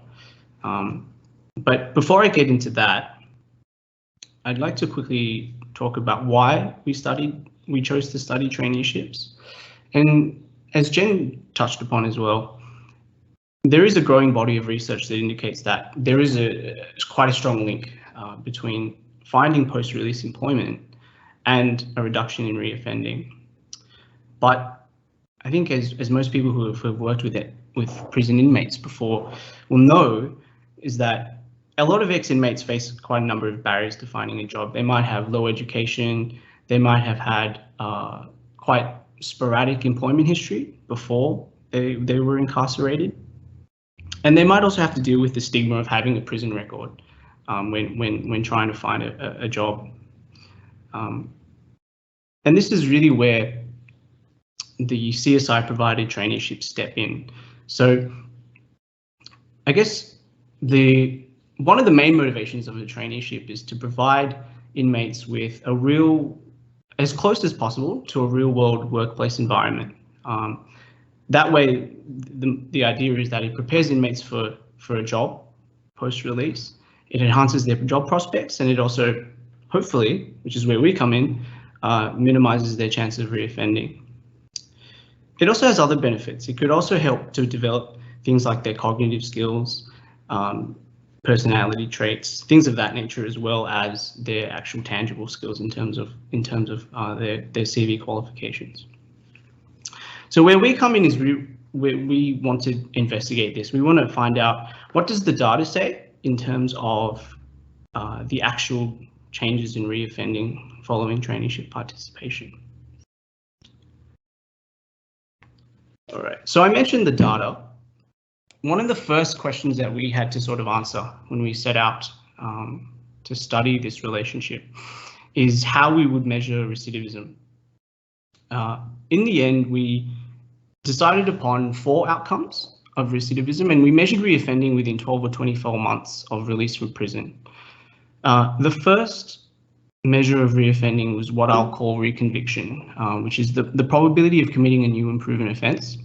But before I get into that, I'd like to quickly talk about why we chose to study traineeships. And as Jen touched upon as well, there is a growing body of research that indicates that there is quite a strong link between finding post-release employment and a reduction in reoffending. But I think as most people who have worked with prison inmates before will know, is that a lot of ex-inmates face quite a number of barriers to finding a job. They might have low education, they might have had quite sporadic employment history before they were incarcerated. And they might also have to deal with the stigma of having a prison record when trying to find a job. And this is really where the CSI provided traineeships step in. So I guess one of the main motivations of the traineeship is to provide inmates with as close as possible to a real world workplace environment. That way, the idea is that it prepares inmates for a job post-release. It enhances their job prospects, and it also, hopefully, which is where we come in, minimizes their chance of reoffending. It also has other benefits. It could also help to develop things like their cognitive skills, personality traits, things of that nature, as well as their actual tangible skills in terms of their CV qualifications. So where we come in is we want to investigate this. We want to find out, what does the data say in terms of the actual changes in reoffending following traineeship participation. All right, so I mentioned the data. One of the first questions that we had to sort of answer when we set out to study this relationship is how we would measure recidivism. In the end, we decided upon 4 outcomes of recidivism, and we measured reoffending within 12 or 24 months of release from prison. The first measure of reoffending was what I'll call reconviction, which is the probability of committing a new and proven offence.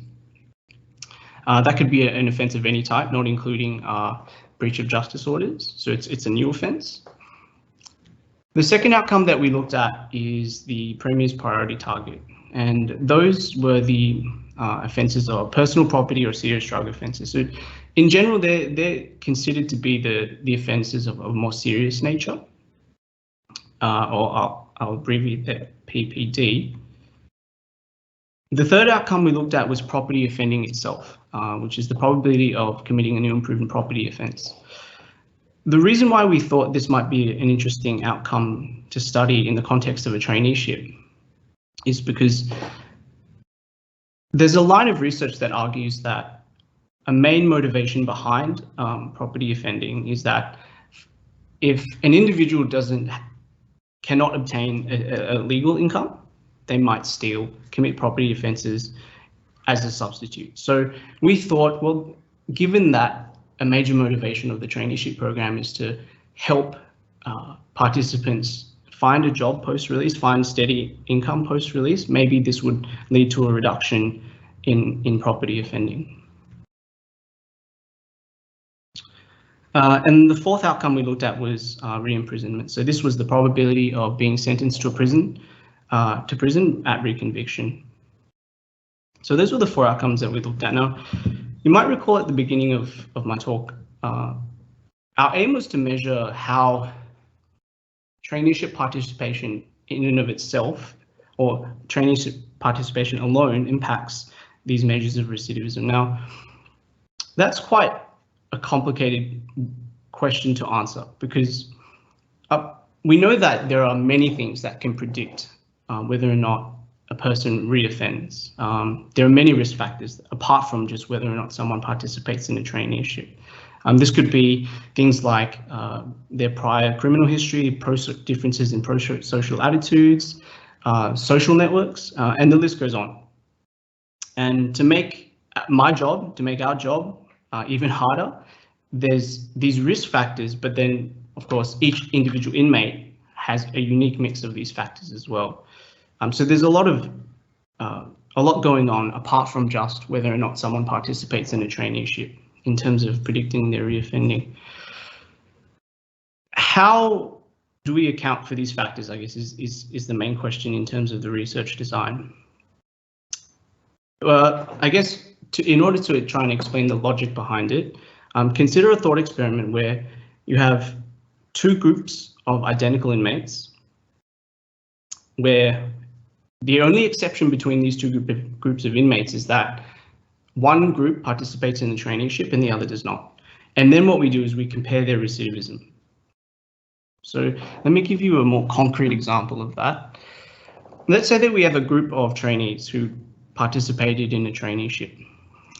That could be an offence of any type, not including breach of justice orders. So it's a new offence. The second outcome that we looked at is the Premier's priority target, and those were the offences of personal property or serious drug offences. So in general, they're considered to be the offences of a more serious nature, or I'll abbreviate that PPD. The third outcome we looked at was property offending itself, which is the probability of committing a new and proven property offence. The reason why we thought this might be an interesting outcome to study in the context of a traineeship is because there's a line of research that argues that a main motivation behind property offending is that if an individual cannot obtain a legal income, they might steal, commit property offences as a substitute. So we thought, well, given that a major motivation of the traineeship program is to help participants find a job post-release, find steady income post-release, maybe this would lead to a reduction in property offending. And the fourth outcome we looked at was re-imprisonment. So this was the probability of being sentenced to prison at reconviction. So those were the four outcomes that we looked at. Now, you might recall at the beginning of my talk, our aim was to measure how traineeship participation in and of itself, or traineeship participation alone, impacts these measures of recidivism. Now, that's quite a complicated question to answer because we know that there are many things that can predict whether or not a person reoffends. There are many risk factors apart from just whether or not someone participates in a traineeship. This could be things like their prior criminal history, differences in social attitudes, social networks, and the list goes on. And to make our job even harder, there's these risk factors, but then of course each individual inmate has a unique mix of these factors as well. So there's a lot going on apart from just whether or not someone participates in a traineeship in terms of predicting their reoffending. How do we account for these factors, I guess, is the main question in terms of the research design. I guess in order to try and explain the logic behind it, consider a thought experiment where you have two groups of identical inmates, where the only exception between these two groups of inmates is that one group participates in the traineeship and the other does not. And then what we do is we compare their recidivism. So let me give you a more concrete example of that. Let's say that we have a group of trainees who participated in a traineeship.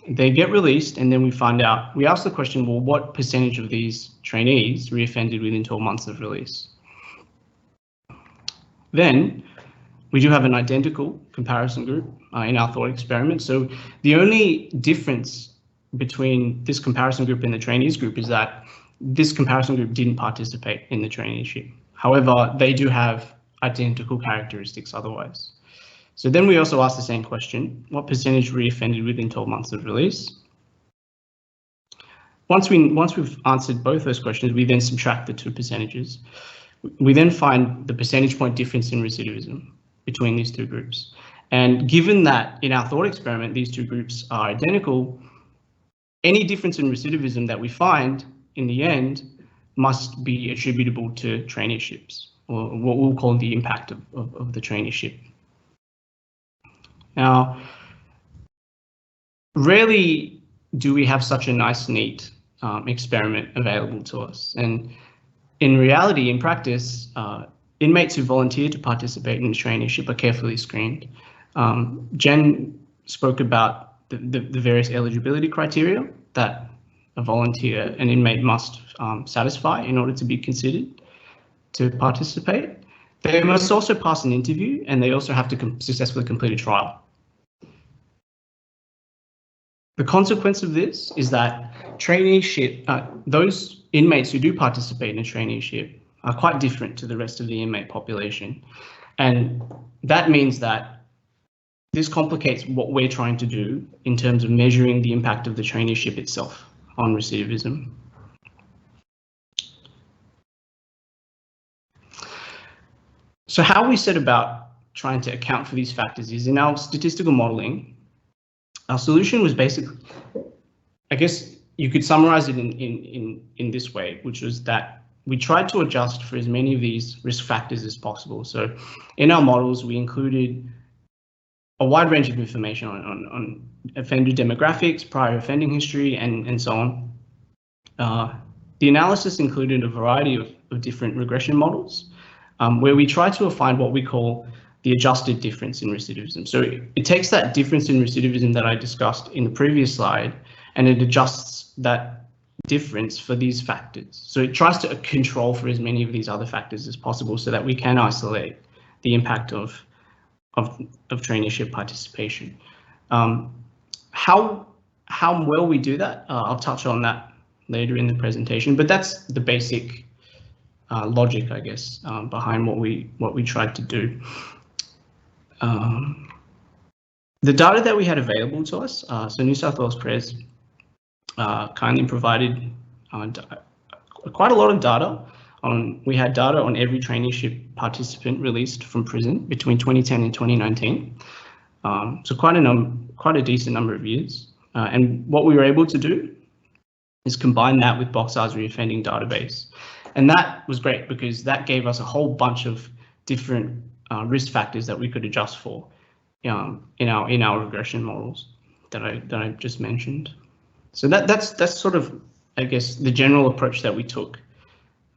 They get released, and then we ask the question, well, what percentage of these trainees reoffended within 12 months of release? Then we do have an identical comparison group in our thought experiment. So the only difference between this comparison group and the trainees group is that this comparison group didn't participate in the traineeship. However, they do have identical characteristics otherwise. So then we also ask the same question, what percentage reoffended within 12 months of release? Once we've answered both those questions, we then subtract the two percentages. We then find the percentage point difference in recidivism between these two groups. And given that in our thought experiment, these two groups are identical, any difference in recidivism that we find in the end must be attributable to traineeships, or what we'll call the impact of the traineeship. Now, rarely do we have such a nice, neat experiment available to us. And in reality, in practice, inmates who volunteer to participate in the traineeship are carefully screened. Jen spoke about the various eligibility criteria that an inmate must satisfy in order to be considered to participate. They must also pass an interview, and they also have to successfully complete a trial. The consequence of this is that those inmates who do participate in a traineeship are quite different to the rest of the inmate population. And that means that this complicates what we're trying to do in terms of measuring the impact of the traineeship itself on recidivism. So how we set about trying to account for these factors is in our statistical modeling. Our solution was basically, I guess you could summarize it in this way, which was that we tried to adjust for as many of these risk factors as possible. So in our models, we included a wide range of information on offender demographics, prior offending history, and so on. The analysis included a variety of different regression models, where we try to find what we call the adjusted difference in recidivism. So it takes that difference in recidivism that I discussed in the previous slide, and it adjusts that difference for these factors. So it tries to control for as many of these other factors as possible so that we can isolate the impact of traineeship participation. How well we do that, I'll touch on that later in the presentation, but that's the basic logic, I guess, behind what we tried to do. The data that we had available to us, so New South Wales Pres kindly provided quite a lot of data. We had data on every traineeship participant released from prison between 2010 and 2019. So quite a decent number of years. And what we were able to do is combine that with BOCSAR's reoffending database. And that was great because that gave us a whole bunch of different risk factors that we could adjust for in our regression models that I just mentioned. So that's sort of, I guess, the general approach that we took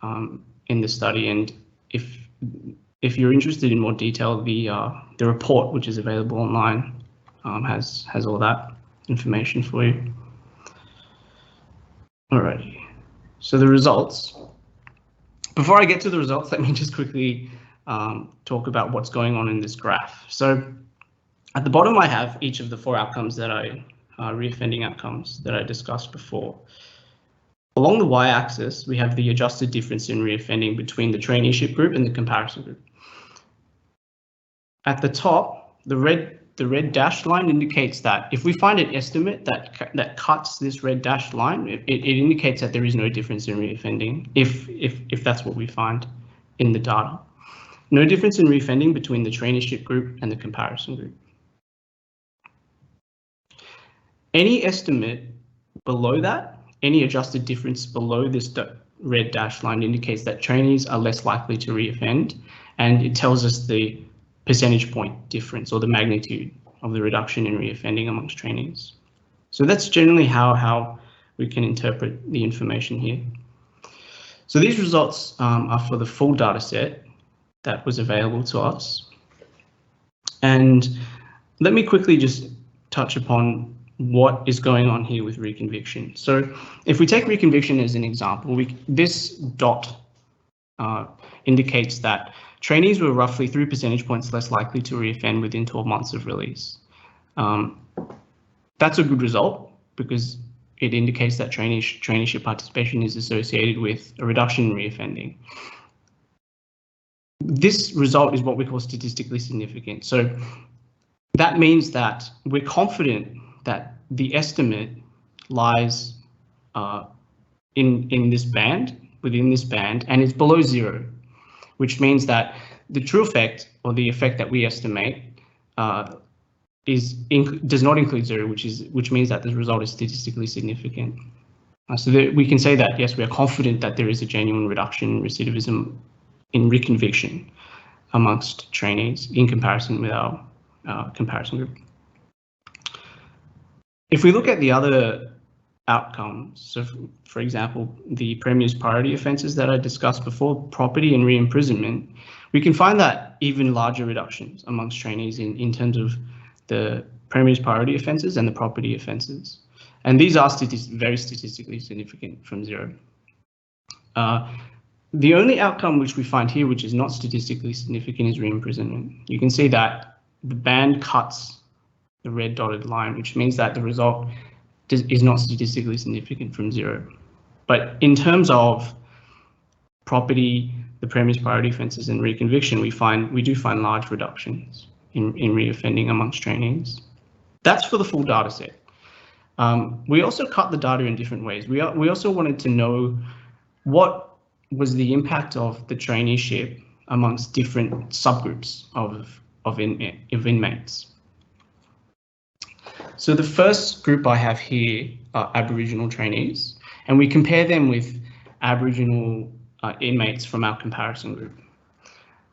in the study. And if you're interested in more detail, the report, which is available online, has all that information for you. Alrighty, so the results. Before I get to the results, let me just quickly talk about what's going on in this graph. So at the bottom, I have each of the 4 outcomes that reoffending outcomes that I discussed before. Along the y-axis, we have the adjusted difference in reoffending between the traineeship group and the comparison group. At the top, the red dashed line indicates that if we find an estimate that cuts this red dashed line, it indicates that there is no difference in reoffending if that's what we find in the data. No difference in reoffending between the traineeship group and the comparison group. Any estimate below that, any adjusted difference below this red dashed line indicates that trainees are less likely to reoffend, and it tells us the percentage point difference or the magnitude of the reduction in reoffending amongst trainees. So that's generally how we can interpret the information here. So these results are for the full data set that was available to us. And let me quickly just touch upon what is going on here with reconviction. So if we take reconviction as an example, this dot indicates that trainees were roughly 3 percentage points less likely to reoffend within 12 months of release. That's a good result because it indicates that traineeship participation is associated with a reduction in reoffending. This result is what we call statistically significant. So that means that we're confident that the estimate lies in this band, within this band, and it's below 0, which means that the true effect, or the effect that we estimate, does not include 0, which means that the result is statistically significant. So that we can say that yes, we are confident that there is a genuine reduction in recidivism in reconviction amongst trainees in comparison with our comparison group. If we look at the other outcomes, so for example, the Premier's priority offences that I discussed before, property and re-imprisonment, we can find that even larger reductions amongst trainees in terms of the Premier's priority offences and the property offences. And these are very statistically significant from 0. The only outcome which we find here, which is not statistically significant, is re-imprisonment. You can see that the band cuts the red dotted line, which means that the result is not statistically significant from 0. But in terms of property, the Premier's priority offences and reconviction, we do find large reductions in reoffending amongst trainees. That's for the full data set. We also cut the data in different ways. We also wanted to know what was the impact of the traineeship amongst different subgroups of inmates. So the first group I have here are Aboriginal trainees, and we compare them with Aboriginal inmates from our comparison group.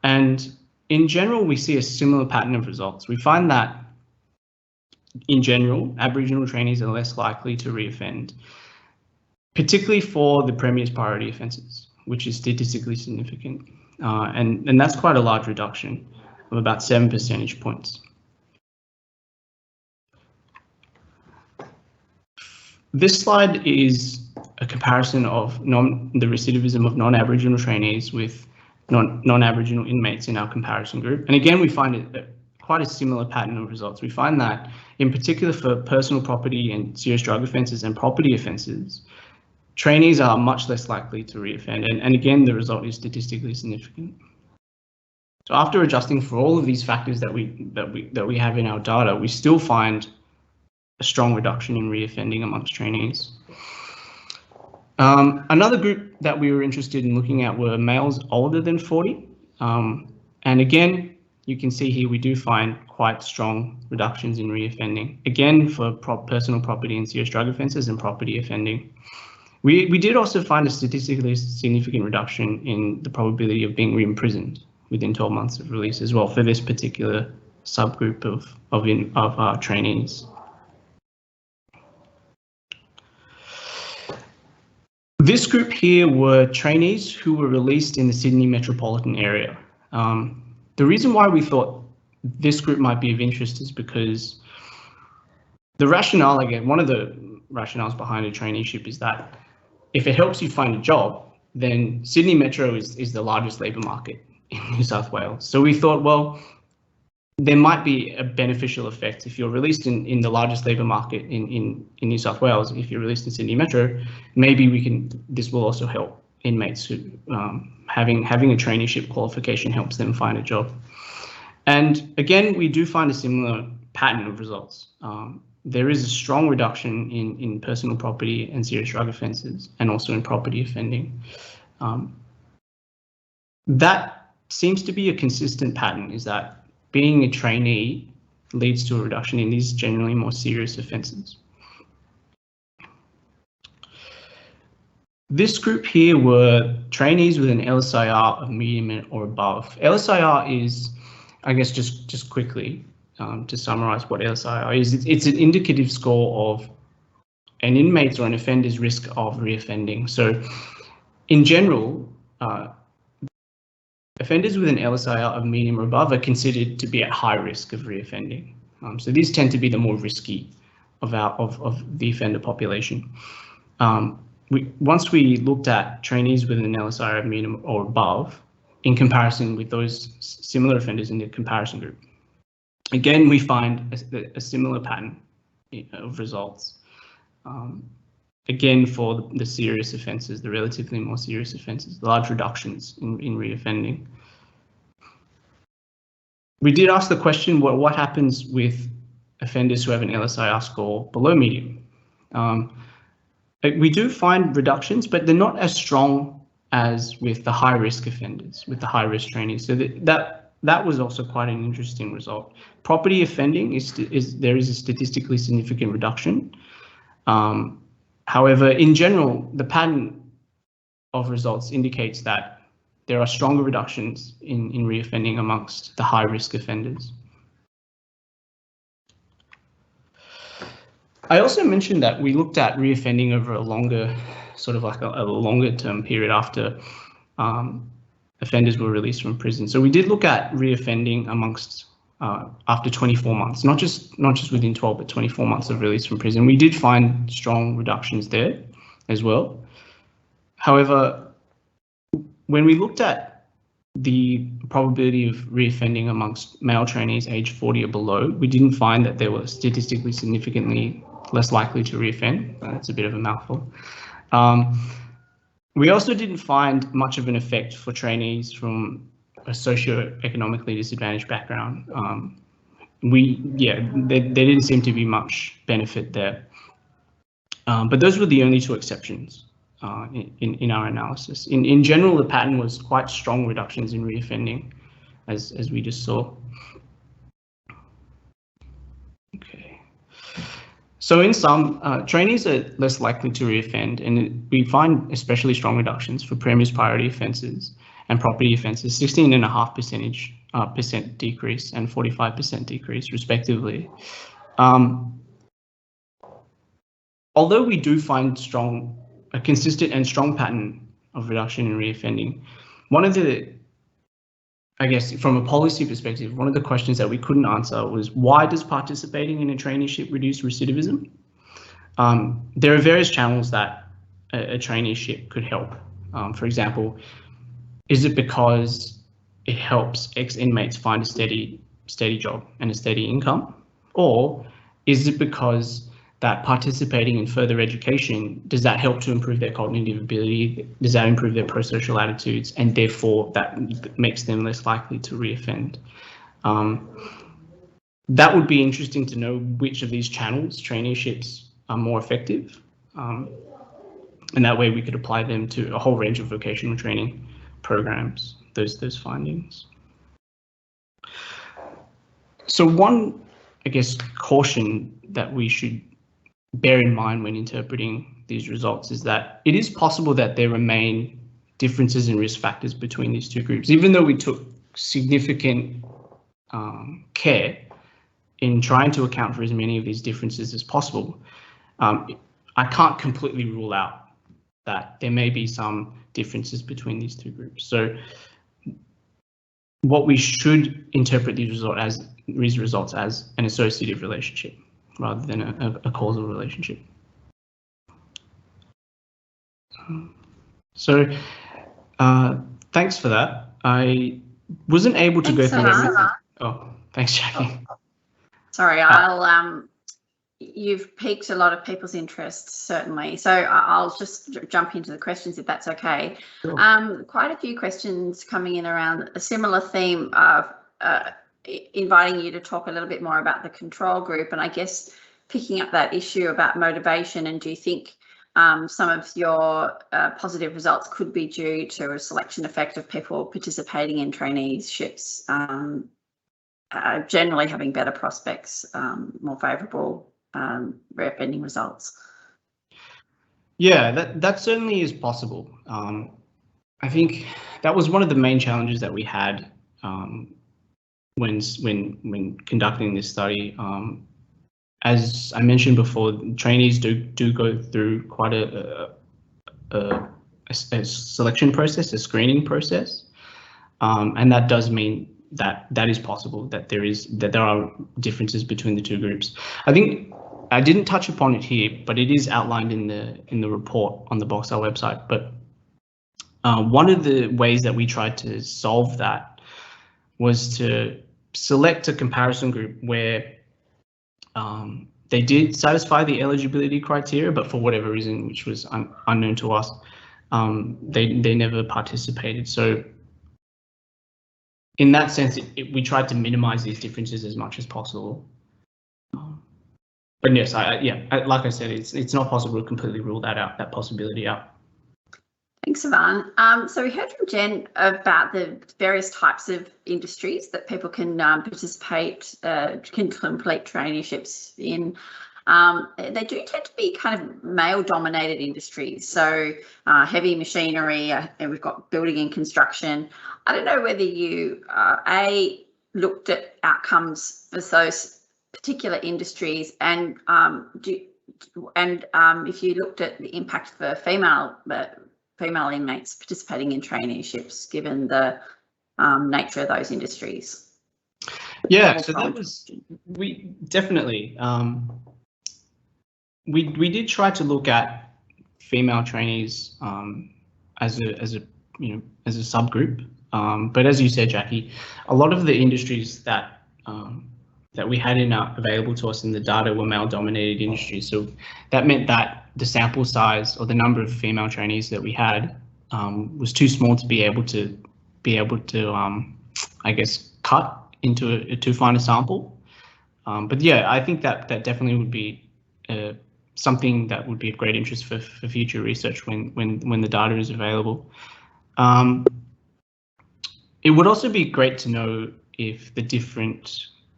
And in general, we see a similar pattern of results. We find that in general, Aboriginal trainees are less likely to reoffend, particularly for the Premier's priority offences, which is statistically significant. And that's quite a large reduction of about 7 percentage points. This slide is a comparison of the recidivism of non-Aboriginal trainees with non-Aboriginal inmates in our comparison group. And again, we find quite a similar pattern of results. We find that, in particular for personal property and serious drug offences and property offences, trainees are much less likely to reoffend. And again, the result is statistically significant. So after adjusting for all of these factors that we have in our data, we still find a strong reduction in reoffending amongst trainees. Another group that we were interested in looking at were males older than 40. And again, you can see here we do find quite strong reductions in reoffending, again for personal property and serious drug offences and property offending. We did also find a statistically significant reduction in the probability of being re-imprisoned within 12 months of release as well for this particular subgroup of trainees. This group here were trainees who were released in the Sydney metropolitan area. The reason why we thought this group might be of interest is because the rationale, again, one of the rationales behind a traineeship is that if it helps you find a job, then Sydney Metro is the largest labour market in New South Wales. So we thought, well, there might be a beneficial effect if you're released in the largest labour market in New South Wales. If you're released in Sydney Metro, maybe this will also help inmates who having a traineeship qualification helps them find a job. And again, we do find a similar pattern of results. There is a strong reduction in personal property and serious drug offences, and also in property offending. That seems to be a consistent pattern, is that being a trainee leads to a reduction in these generally more serious offences. This group here were trainees with an LSIR of medium or above. LSIR is, I guess, just quickly to summarise what LSIR is, it's an indicative score of an inmate's or an offender's risk of reoffending. So in general, offenders with an LSIR of medium or above are considered to be at high risk of reoffending. So these tend to be the more risky of the offender population. Once we looked at trainees with an LSIR of medium or above, in comparison with those similar offenders in the comparison group, again we find a similar pattern of results. Again, for the serious offences, the relatively more serious offences, large reductions in reoffending. We did ask the question, what happens with offenders who have an LSIR score below medium? We do find reductions, but they're not as strong as with the high risk offenders, with the high risk trainees. So that was also quite an interesting result. Property offending there is a statistically significant reduction. However, in general, the pattern of results indicates that there are stronger reductions in reoffending amongst the high risk offenders. I also mentioned that we looked at reoffending over a longer, sort of like a longer term period after offenders were released from prison. So we did look at reoffending amongst after 24 months, not just within 12, but 24 months of release from prison. We did find strong reductions there as well. However, when we looked at the probability of reoffending amongst male trainees aged 40 or below, we didn't find that they were statistically significantly less likely to reoffend. That's a bit of a mouthful. We also didn't find much of an effect for trainees from a socio-economically disadvantaged background. There didn't seem to be much benefit there. But those were the only two exceptions in our analysis. In general, the pattern was quite strong reductions in reoffending, as we just saw. Okay. So in sum, trainees are less likely to reoffend, and we find especially strong reductions for Premier's priority offences and property offences, 16.5% decrease and 45% decrease respectively. Although we do find a consistent and strong pattern of reduction in reoffending, one of the, I guess, from a policy perspective, one of the questions that we couldn't answer was, why does participating in a traineeship reduce recidivism? There are various channels that a traineeship could help. For example, is it because it helps ex-inmates find a steady job and a steady income? Or is it because that participating in further education, does that help to improve their cognitive ability? Does that improve their pro-social attitudes? And therefore that makes them less likely to reoffend. That would be interesting to know which of these channels, traineeships, are more effective. And that way we could apply them to a whole range of vocational training programs, those findings. So one, I guess, caution that we should bear in mind when interpreting these results is that it is possible that there remain differences in risk factors between these two groups, even though we took significant care in trying to account for as many of these differences as possible. I can't completely rule out that there may be some differences between these two groups. So what we should interpret these results as an associative relationship rather than a causal relationship. So thanks for that. I wasn't able to go through everything. Oh, thanks, Jackie. Sorry, you've piqued a lot of people's interests, certainly. So I'll just jump into the questions if that's okay. Sure. Quite a few questions coming in around a similar theme of inviting you to talk a little bit more about the control group, and I guess picking up that issue about motivation. And do you think some of your positive results could be due to a selection effect of people participating in traineeships, generally having better prospects, more favourable reoffending results? Yeah, that certainly is possible. I think that was one of the main challenges that we had when conducting this study. As I mentioned before, trainees do go through quite a selection process, a screening process, and that does mean that is possible, that there are differences between the two groups. I think I didn't touch upon it here, but it is outlined in the report on the BOCSAR website. But one of the ways that we tried to solve that was to select a comparison group where they did satisfy the eligibility criteria, but for whatever reason, which was unknown to us, they never participated. So in that sense, we tried to minimize these differences as much as possible. But yes, like I said, it's not possible to completely rule that possibility out. Thanks, Evarn. So we heard from Jen about the various types of industries that people can participate, can complete traineeships in. They do tend to be kind of male-dominated industries, so heavy machinery, and we've got building and construction. I don't know whether you looked at outcomes for those particular industries, and if you looked at the impact for female inmates participating in traineeships, given the nature of those industries. Yeah, so that was, we definitely, we did try to look at female trainees as a subgroup, but as you said, Jackie, a lot of the industries that we had available to us in the data were male-dominated industries. So that meant that the sample size or the number of female trainees that we had was too small to be able to I guess cut into too fine a sample. But yeah, I think that definitely would be something that would be of great interest for future research when the data is available. It would also be great to know if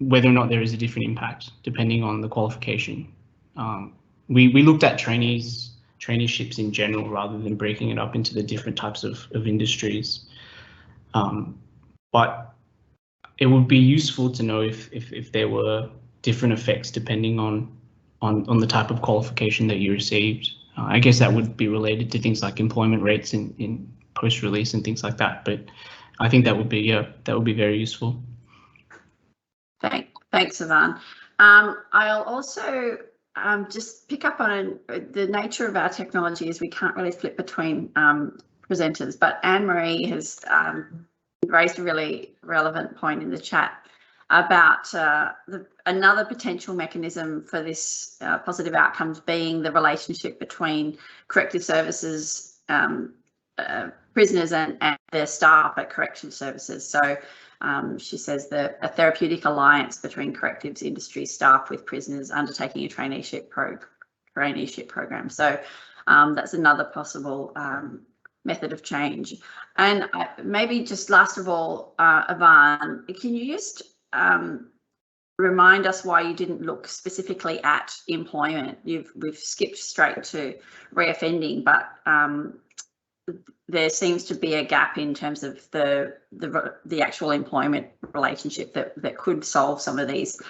whether or not there is a different impact depending on the qualification. We looked at traineeships in general rather than breaking it up into the different types of industries. But it would be useful to know if there were different effects depending on the type of qualification that you received. I guess that would be related to things like employment rates in post-release and things like that. But I think that would be very useful. Thanks, Evarn. I'll also just pick up on the nature of our technology is we can't really flip between presenters, but Anne-Marie has raised a really relevant point in the chat about another potential mechanism for this positive outcomes being the relationship between corrective services, prisoners and their staff at correction services. So she says that a therapeutic alliance between corrections industry staff with prisoners undertaking a traineeship program. So that's another possible method of change. And maybe just last of all, Evarn, can you just remind us why you didn't look specifically at employment? We've skipped straight to reoffending, but there seems to be a gap in terms of the actual employment relationship that could solve some of these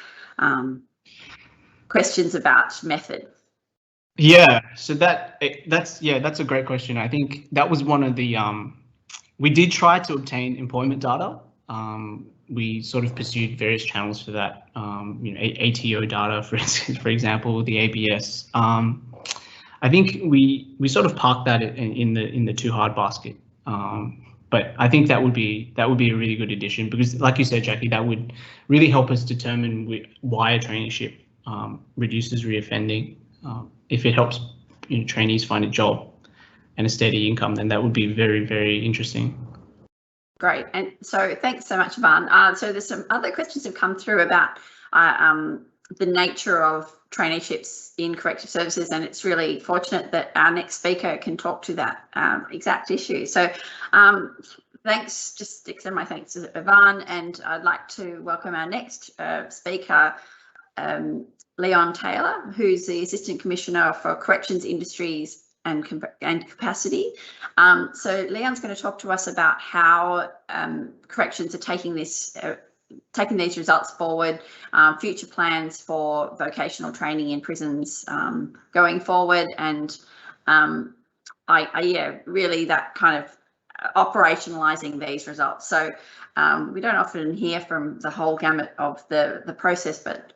questions about method. Yeah, so that's a great question. I think that was one of the we did try to obtain employment data. We sort of pursued various channels for that. ATO data, for example, the ABS. I think we sort of parked that in the too hard basket. But I think that would be a really good addition because, like you said, Jackie, that would really help us determine why a traineeship reduces reoffending. If it helps trainees find a job and a steady income, then that would be very, very interesting. Great, and so thanks so much, Evarn. So there's some other questions have come through about the nature of traineeships in corrective services, and it's really fortunate that our next speaker can talk to that exact issue. So thanks, just extend my thanks to Evarn, and I'd like to welcome our next speaker, Leon Taylor, who's the Assistant Commissioner for Corrections Industries and Capacity. So Leon's going to talk to us about how corrections are taking these results forward, future plans for vocational training in prisons going forward, and really that kind of operationalising these results. So we don't often hear from the whole gamut of the process, but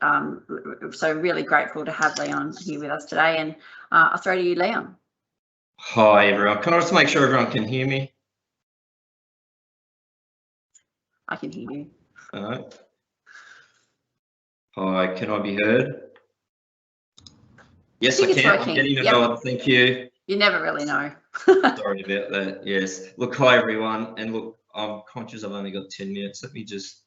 so really grateful to have Leon here with us today, and I'll throw to you, Leon. Hi everyone, can I just make sure everyone can hear me? I can hear you. Hi, can I be heard? Yes, I can. Working. I'm getting a nod, thank you. You never really know. Sorry about that, yes. Look, hi everyone, and look, I'm conscious I've only got 10 minutes. Let me just...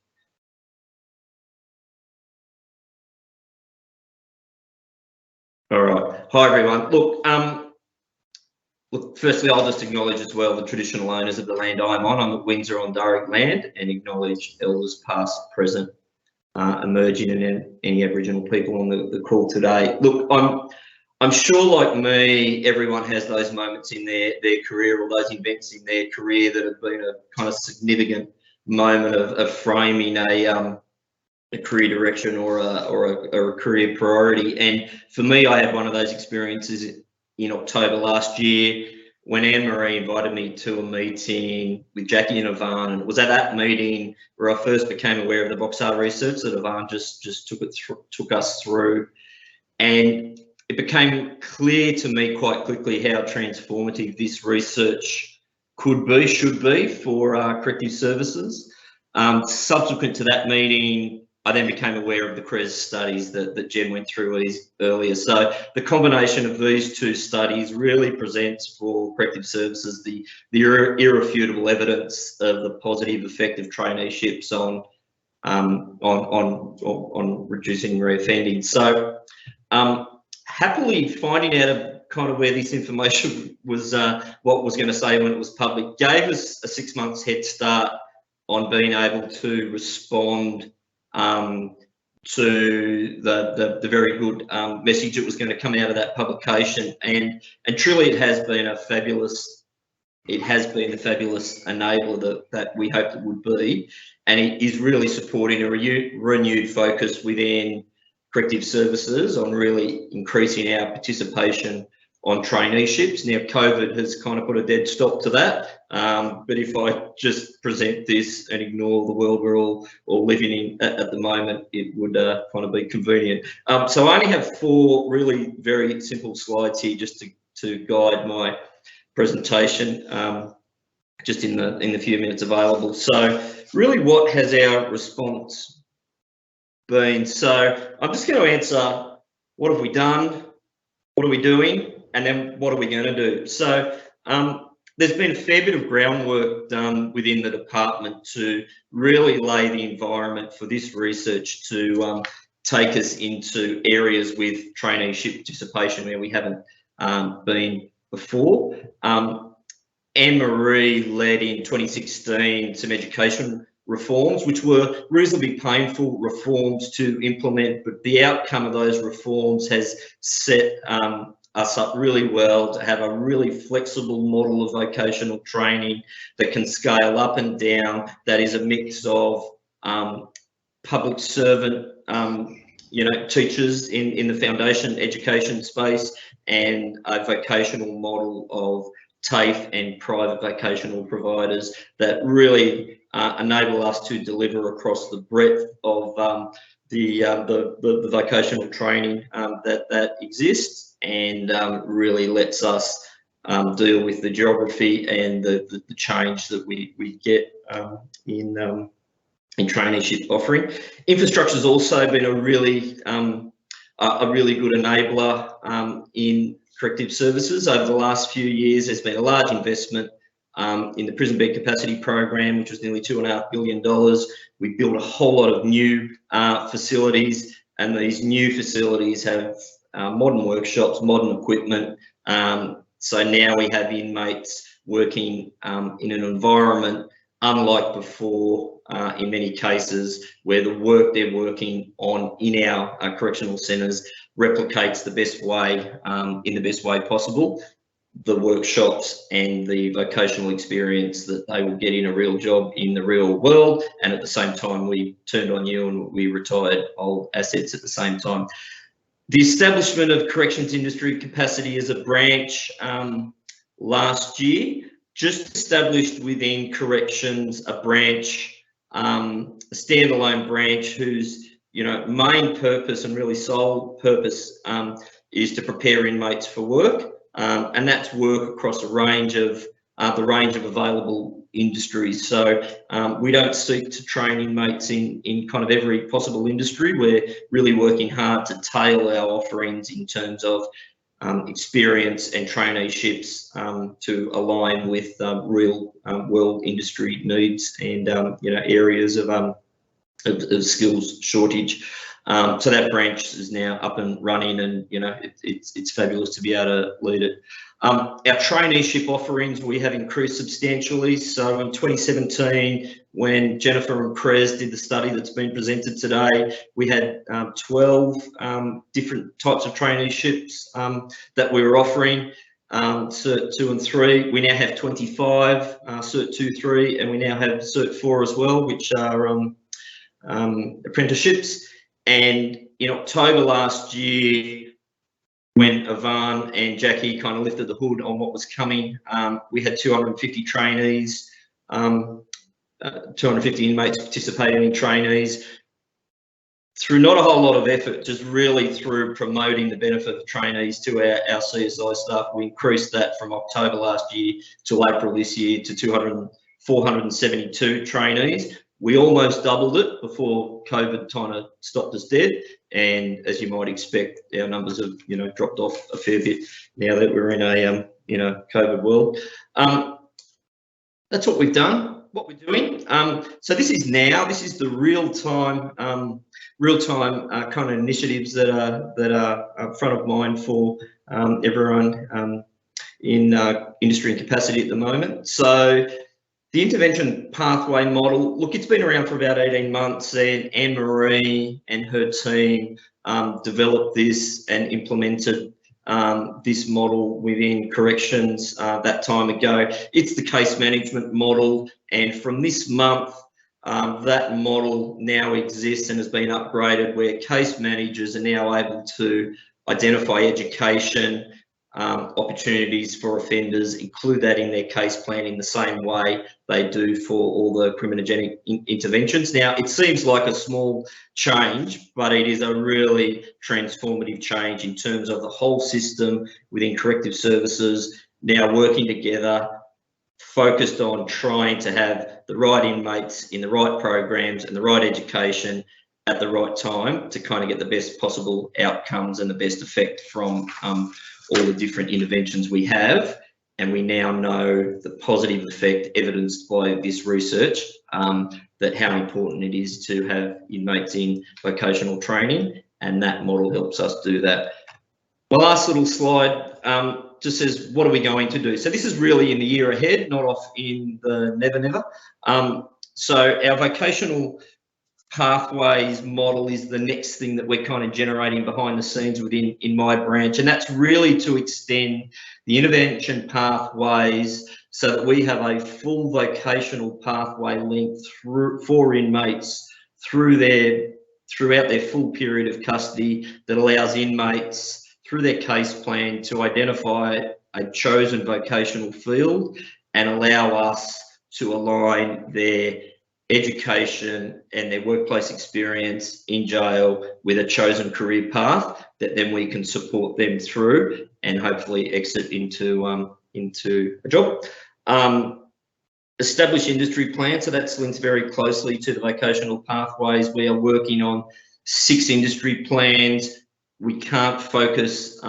All right, hi everyone. Look, firstly, I'll just acknowledge as well the traditional owners of the land I'm on. I'm at Windsor on Darug land, and acknowledge elders past, present, emerging, and any Aboriginal people on the call today. Look, I'm sure, like me, everyone has those moments in their career, or those events in their career that have been a kind of significant moment of framing a career direction or a career priority. And for me, I had one of those experiences in October last year when Anne-Marie invited me to a meeting with Jackie and Evarn, and it was at that meeting where I first became aware of the BOCSAR research that Evarn just took us through, and it became clear to me quite quickly how transformative this research should be for corrective services. Subsequent to that meeting, I then became aware of the CRES studies that Jen went through earlier. So the combination of these two studies really presents for corrective services the irrefutable evidence of the positive effect of traineeships on reducing reoffending. So happily finding out kind of where this information was, what was going to say when it was public, gave us a 6 months head start on being able to respond to the very good message that was going to come out of that publication, and truly it has been the fabulous enabler that we hoped it would be, and it is really supporting a renewed focus within corrective services on really increasing our participation on traineeships. Now, COVID has kind of put a dead stop to that, but if I just present this and ignore the world we're all living in at the moment, it would kind of be convenient. So I only have 4 really very simple slides here just to guide my presentation, just in the few minutes available. So really, what has our response been? So I'm just going to answer, what have we done? What are we doing? And then what are we going to do? So there's been a fair bit of groundwork done within the department to really lay the environment for this research to take us into areas with traineeship participation where we haven't been before. Anne-Marie led in 2016 some education reforms, which were reasonably painful reforms to implement, but the outcome of those reforms has set us up really well to have a really flexible model of vocational training that can scale up and down, that is a mix of public servant teachers in the foundation education space, and a vocational model of TAFE and private vocational providers that really enable us to deliver across the breadth of the vocational training that exists, and really lets us deal with the geography and the change that we get in traineeship offering. Infrastructure has also been a really good enabler in corrective services. Over the last few years, there's been a large investment in the prison bed capacity program, which was nearly $2.5 billion. We built a whole lot of new facilities, and these new facilities have modern workshops, modern equipment. So now we have inmates working in an environment unlike before, in many cases, where the work they're working on in our correctional centres replicates the best way, in the best way possible, the workshops and the vocational experience that they will get in a real job in the real world. And at the same time, we turned on you and we retired old assets at the same time. The establishment of corrections industry capacity as a branch last year just established within corrections a branch, a standalone branch whose main purpose and really sole purpose is to prepare inmates for work, and that's work across a range of available industries. So we don't seek to train inmates in kind of every possible industry. We're really working hard to tailor our offerings in terms of experience and traineeships to align with real world industry needs and areas of skills shortage. So that branch is now up and running, and it's fabulous to be able to lead it. Our traineeship offerings we have increased substantially. So in 2017, when Jennifer and Krez did the study that's been presented today, we had 12 different types of traineeships that we were offering, Cert 2 and 3. We now have 25, Cert 2, 3, and we now have Cert 4 as well, which are apprenticeships. And in October last year, when Evarn and Jackie kind of lifted the hood on what was coming, we had 250 trainees, 250 inmates participating in trainees, through not a whole lot of effort, just really through promoting the benefit of trainees to our CSI staff. We increased that from October last year to April this year to 472 trainees. We almost doubled it before COVID kind of stopped us dead, and as you might expect, our numbers have dropped off a fair bit now that we're in a COVID world. That's what we've done, what we're doing. So this is the real-time kind of initiatives that are front of mind for everyone in industry and capacity at the moment. So the intervention pathway model, look, it's been around for about 18 months, and Anne-Marie and her team developed this and implemented this model within corrections that time ago. It's the case management model, and from this month, that model now exists and has been upgraded, where case managers are now able to identify education opportunities for offenders, include that in their case plan in the same way they do for all the criminogenic interventions. Now, it seems like a small change, but it is a really transformative change in terms of the whole system within corrective services now working together, focused on trying to have the right inmates in the right programs and the right education at the right time to kind of get the best possible outcomes and the best effect from all the different interventions we have. And we now know the positive effect evidenced by this research, that how important it is to have inmates in vocational training, and that model helps us do that. My last little slide just says, what are we going to do? So this is really in the year ahead, not off in the never. So our vocational pathways model is the next thing that we're kind of generating behind the scenes in my branch, and that's really to extend the intervention pathways so that we have a full vocational pathway link for inmates throughout their full period of custody, that allows inmates through their case plan to identify a chosen vocational field and allow us to align their education and their workplace experience in jail with a chosen career path that then we can support them through and hopefully exit into a job. Establish industry plans, so that's linked very closely to the vocational pathways. We are working on 6 industry plans. We can't focus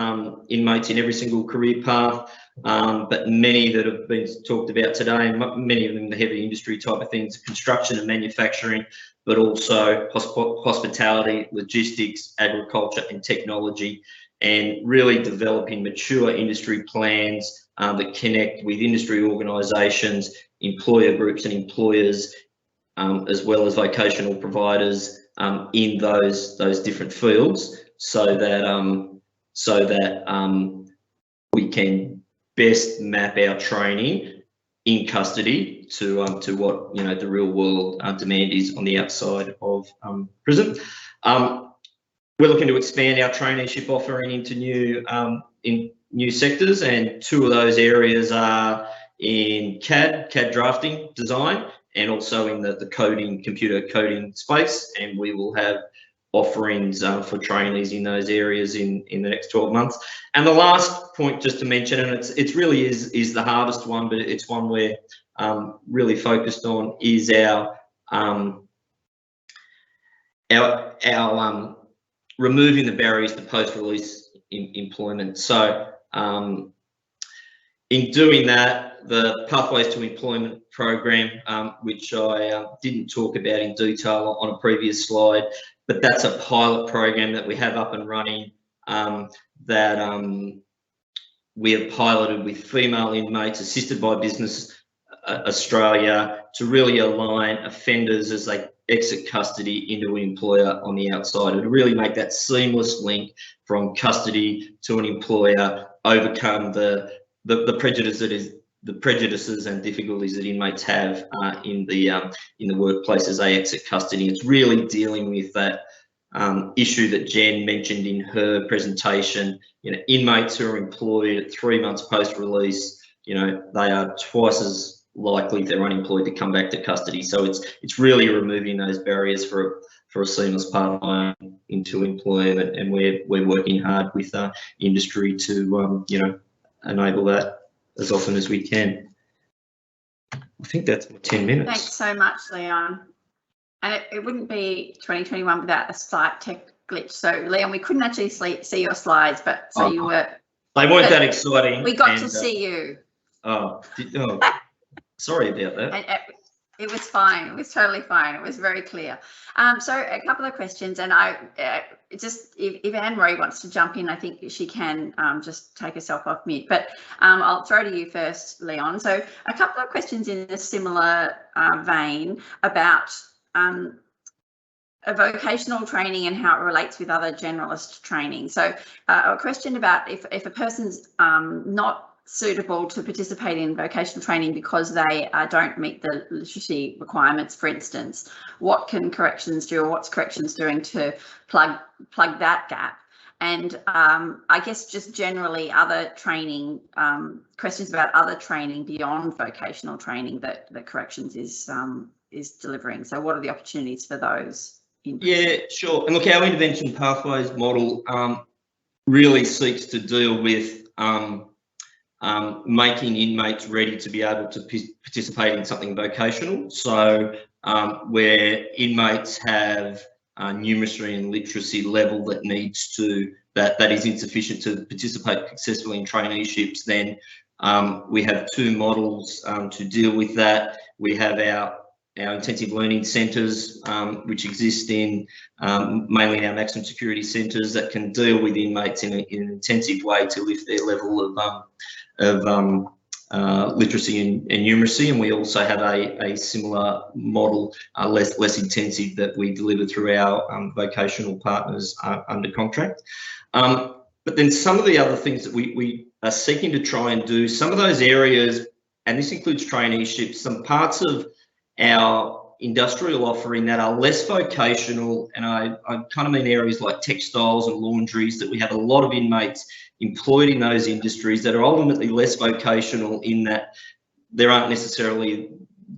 inmates in every single career path, but many that have been talked about today, and many of them the heavy industry type of things, construction and manufacturing, but also hospitality, logistics, agriculture and technology, and really developing mature industry plans that connect with industry organisations, employer groups and employers, as well as vocational providers in those different fields, so that we can best map our training in custody to what the real world demand is on the outside of prison. We're looking to expand our traineeship offering into new sectors, and 2 of those areas are in CAD drafting design, and also in the coding, computer coding space, and we will have offerings for trainees in those areas in the next 12 months. And the last point just to mention, and it's really is the hardest one, but it's one we're really focused on, is our removing the barriers to post-release employment. So in doing that, the Pathways to Employment program, which I didn't talk about in detail on a previous slide, but that's a pilot program that we have up and running, that we have piloted with female inmates assisted by Business Australia to really align offenders as they exit custody into an employer on the outside, and to really make that seamless link from custody to an employer, overcome the prejudices and difficulties that inmates have in the workplace as they exit custody. It's really dealing with that issue that Jen mentioned in her presentation. Inmates who are employed at 3 months post-release, they are twice as likely if they're unemployed to come back to custody. So it's really removing those barriers for a seamless pathway into employment, and we're working hard with industry to enable that as often as we can. I think that's 10 minutes. Thanks so much, Leon. And it wouldn't be 2021 without a slight tech glitch. So, Leon, we couldn't actually see your slides, but so you were. They weren't that exciting. We got to see you. Sorry about that. And it was fine. It was totally fine. It was very clear. So a couple of questions, and if Anne-Marie wants to jump in, I think she can just take herself off mute. But I'll throw to you first, Leon. So a couple of questions in a similar vein about a vocational training and how it relates with other generalist training. So a question about if a person's not suitable to participate in vocational training because they don't meet the literacy requirements, for instance, what can corrections do, or what's corrections doing to plug that gap? And I guess just generally other training, questions about other training beyond vocational training that corrections is delivering. So what are the opportunities for those? Yeah, sure. And look, our intervention pathways model really seeks to deal with making inmates ready to be able to participate in something vocational. So where inmates have numeracy and literacy level that needs to, that is insufficient to participate successfully in traineeships, then we have two models to deal with that. We have our intensive learning centres, which exist in mainly our maximum security centres, that can deal with inmates in an intensive way to lift their level of literacy and numeracy. And we also have a similar model, less intensive, that we deliver through our vocational partners under contract. But then some of the other things that we are seeking to try and do, some of those areas, and this includes traineeships, some parts of our industrial offering that are less vocational, and I kind of mean areas like textiles and laundries, that we have a lot of inmates employed in those industries that are ultimately less vocational, in that there aren't necessarily,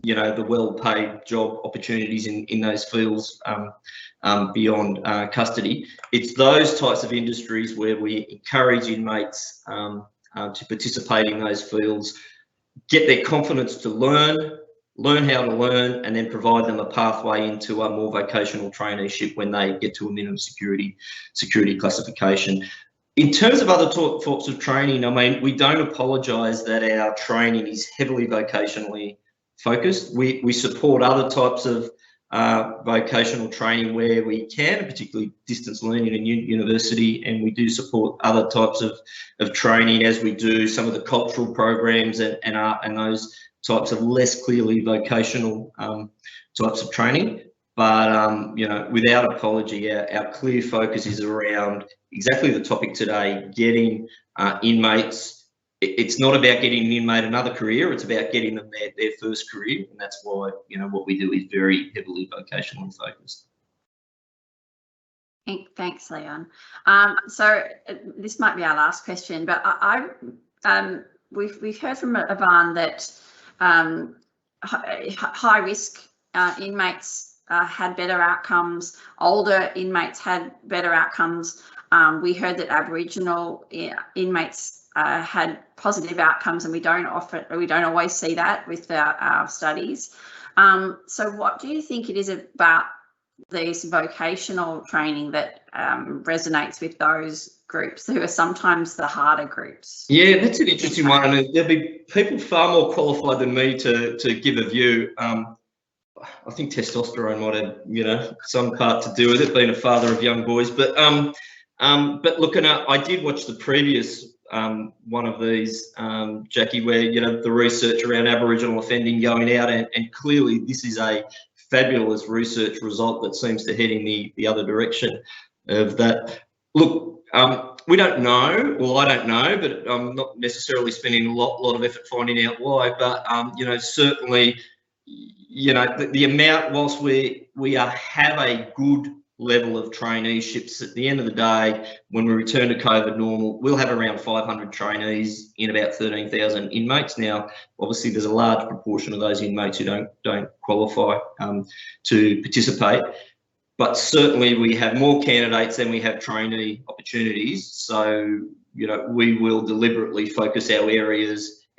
you know, the well-paid job opportunities in those fields beyond custody. It's those types of industries where we encourage inmates to participate in those fields, get their confidence to learn how to learn, and then provide them a pathway into a more vocational traineeship when they get to a minimum security classification. In terms of other sorts of training, I mean, we don't apologise that our training is heavily vocationally focused. We support other types of vocational training where we can, particularly distance learning in university, and we do support other types of training, as we do some of the cultural programs and those types of less clearly vocational types of training. But you know, without apology, our clear focus is around exactly the topic today: getting inmates. It's not about getting an inmate another career; it's about getting them their first career, and that's why, you know, what we do is very heavily vocationally focused. Thanks, Leon. So this might be our last question, but we've heard from Evarn that high risk inmates had better outcomes, older inmates had better outcomes. We heard that Aboriginal inmates had positive outcomes, and we don't always see that with our studies. So what do you think it is about this vocational training that resonates with those groups who are sometimes the harder groups? Yeah, that's an interesting one. I mean, there'll be people far more qualified than me to give a view. I think testosterone might have, you know, some part to do with it, being a father of young boys. But looking at, I did watch the previous one of these, Jackie, where, you know, the research around Aboriginal offending going out, and clearly this is a fabulous research result that seems to head in the other direction of that. Look, we don't know, well, I don't know, but I'm not necessarily spending a lot of effort finding out why. But you know, certainly, you know, the amount, whilst we have a good level of traineeships, at the end of the day, when we return to COVID normal, we'll have around 500 trainees in about 13,000 inmates. Now, obviously, there's a large proportion of those inmates who don't qualify to participate, but certainly we have more candidates than we have trainee opportunities. So, you know, we will deliberately focus our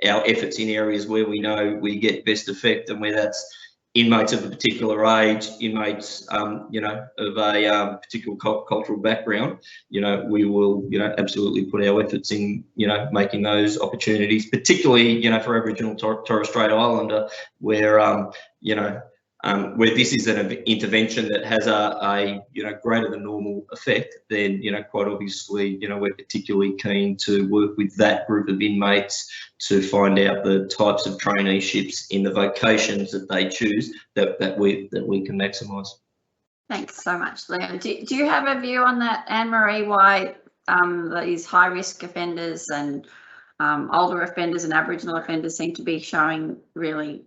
efforts in areas where we know we get best effect, and where that's inmates of a particular age, inmates, you know, of a particular cultural background. You know, we will, you know, absolutely put our efforts in, you know, making those opportunities, particularly, you know, for Aboriginal Torres Strait Islander, where, you know, where this is an intervention that has a you know, greater than normal effect, then, you know, quite obviously, you know, we're particularly keen to work with that group of inmates to find out the types of traineeships in the vocations that they choose that we can maximise. Thanks so much, Leon. Do you have a view on that, Anne-Marie, why these high risk offenders and older offenders and Aboriginal offenders seem to be showing really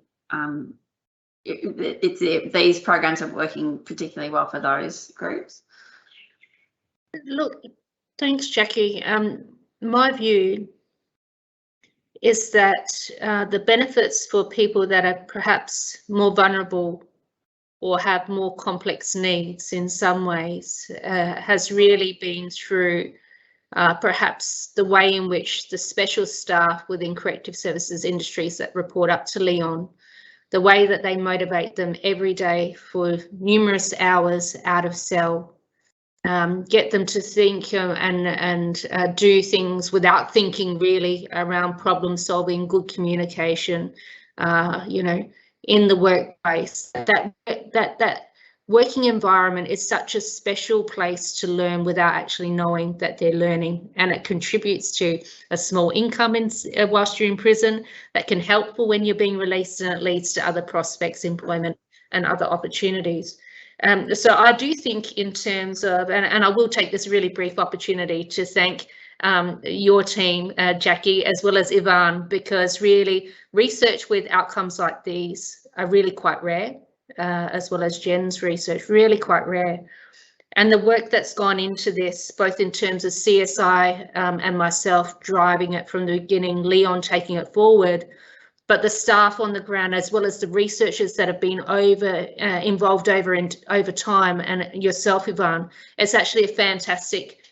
these programs are working particularly well for those groups. Look, thanks, Jackie. My view is that the benefits for people that are perhaps more vulnerable or have more complex needs in some ways has really been through perhaps the way in which the special staff within corrective services industries that report up to Leon, the way that they motivate them every day for numerous hours out of cell, get them to think and do things without thinking really around problem solving, good communication, you know, in the workplace. That working environment is such a special place to learn without actually knowing that they're learning, and it contributes to a small income whilst you're in prison that can help for when you're being released, and it leads to other prospects, employment and other opportunities. So I do think in terms of, and I will take this really brief opportunity to thank your team, Jackie, as well as Evarn, because really research with outcomes like these are really quite rare, as well as Jen's research, really quite rare. And the work that's gone into this, both in terms of CSI and myself driving it from the beginning, Leon taking it forward, but the staff on the ground, as well as the researchers that have been involved over time, and yourself, Evarn, it's actually a fantastic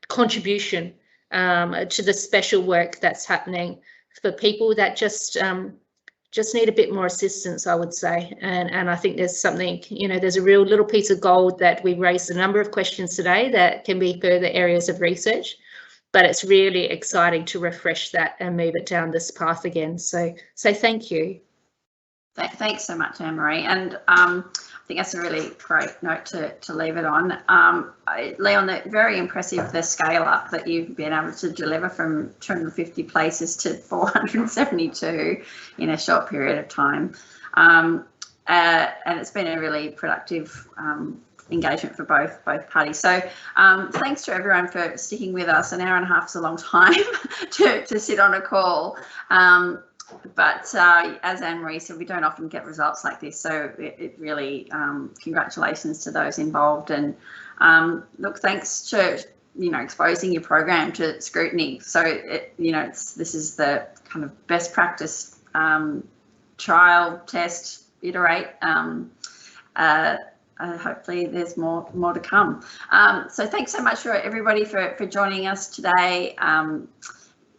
contribution to the special work that's happening for people that just need a bit more assistance, I would say. And I think there's something, you know, there's a real little piece of gold that we raised a number of questions today that can be further areas of research. But it's really exciting to refresh that and move it down this path again. So thank you. Thanks so much, Anne-Marie. And I think that's a really great note to leave it on. Leon, very impressive, the scale up that you've been able to deliver from 250 places to 472 in a short period of time. And it's been a really productive engagement for both parties. So thanks to everyone for sticking with us. An hour and a half is a long time to sit on a call. But as Anne-Marie said, we don't often get results like this. So it really, congratulations to those involved. And look, thanks to, you know, exposing your program to scrutiny. So, this is the kind of best practice, trial, test, iterate. Hopefully there's more to come. So thanks so much for everybody for joining us today.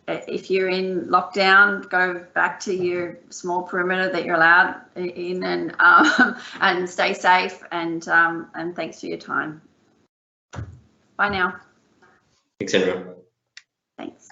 If you're in lockdown, go back to your small perimeter that you're allowed in, and stay safe, and thanks for your time. Bye now. Thanks, everyone. Thanks.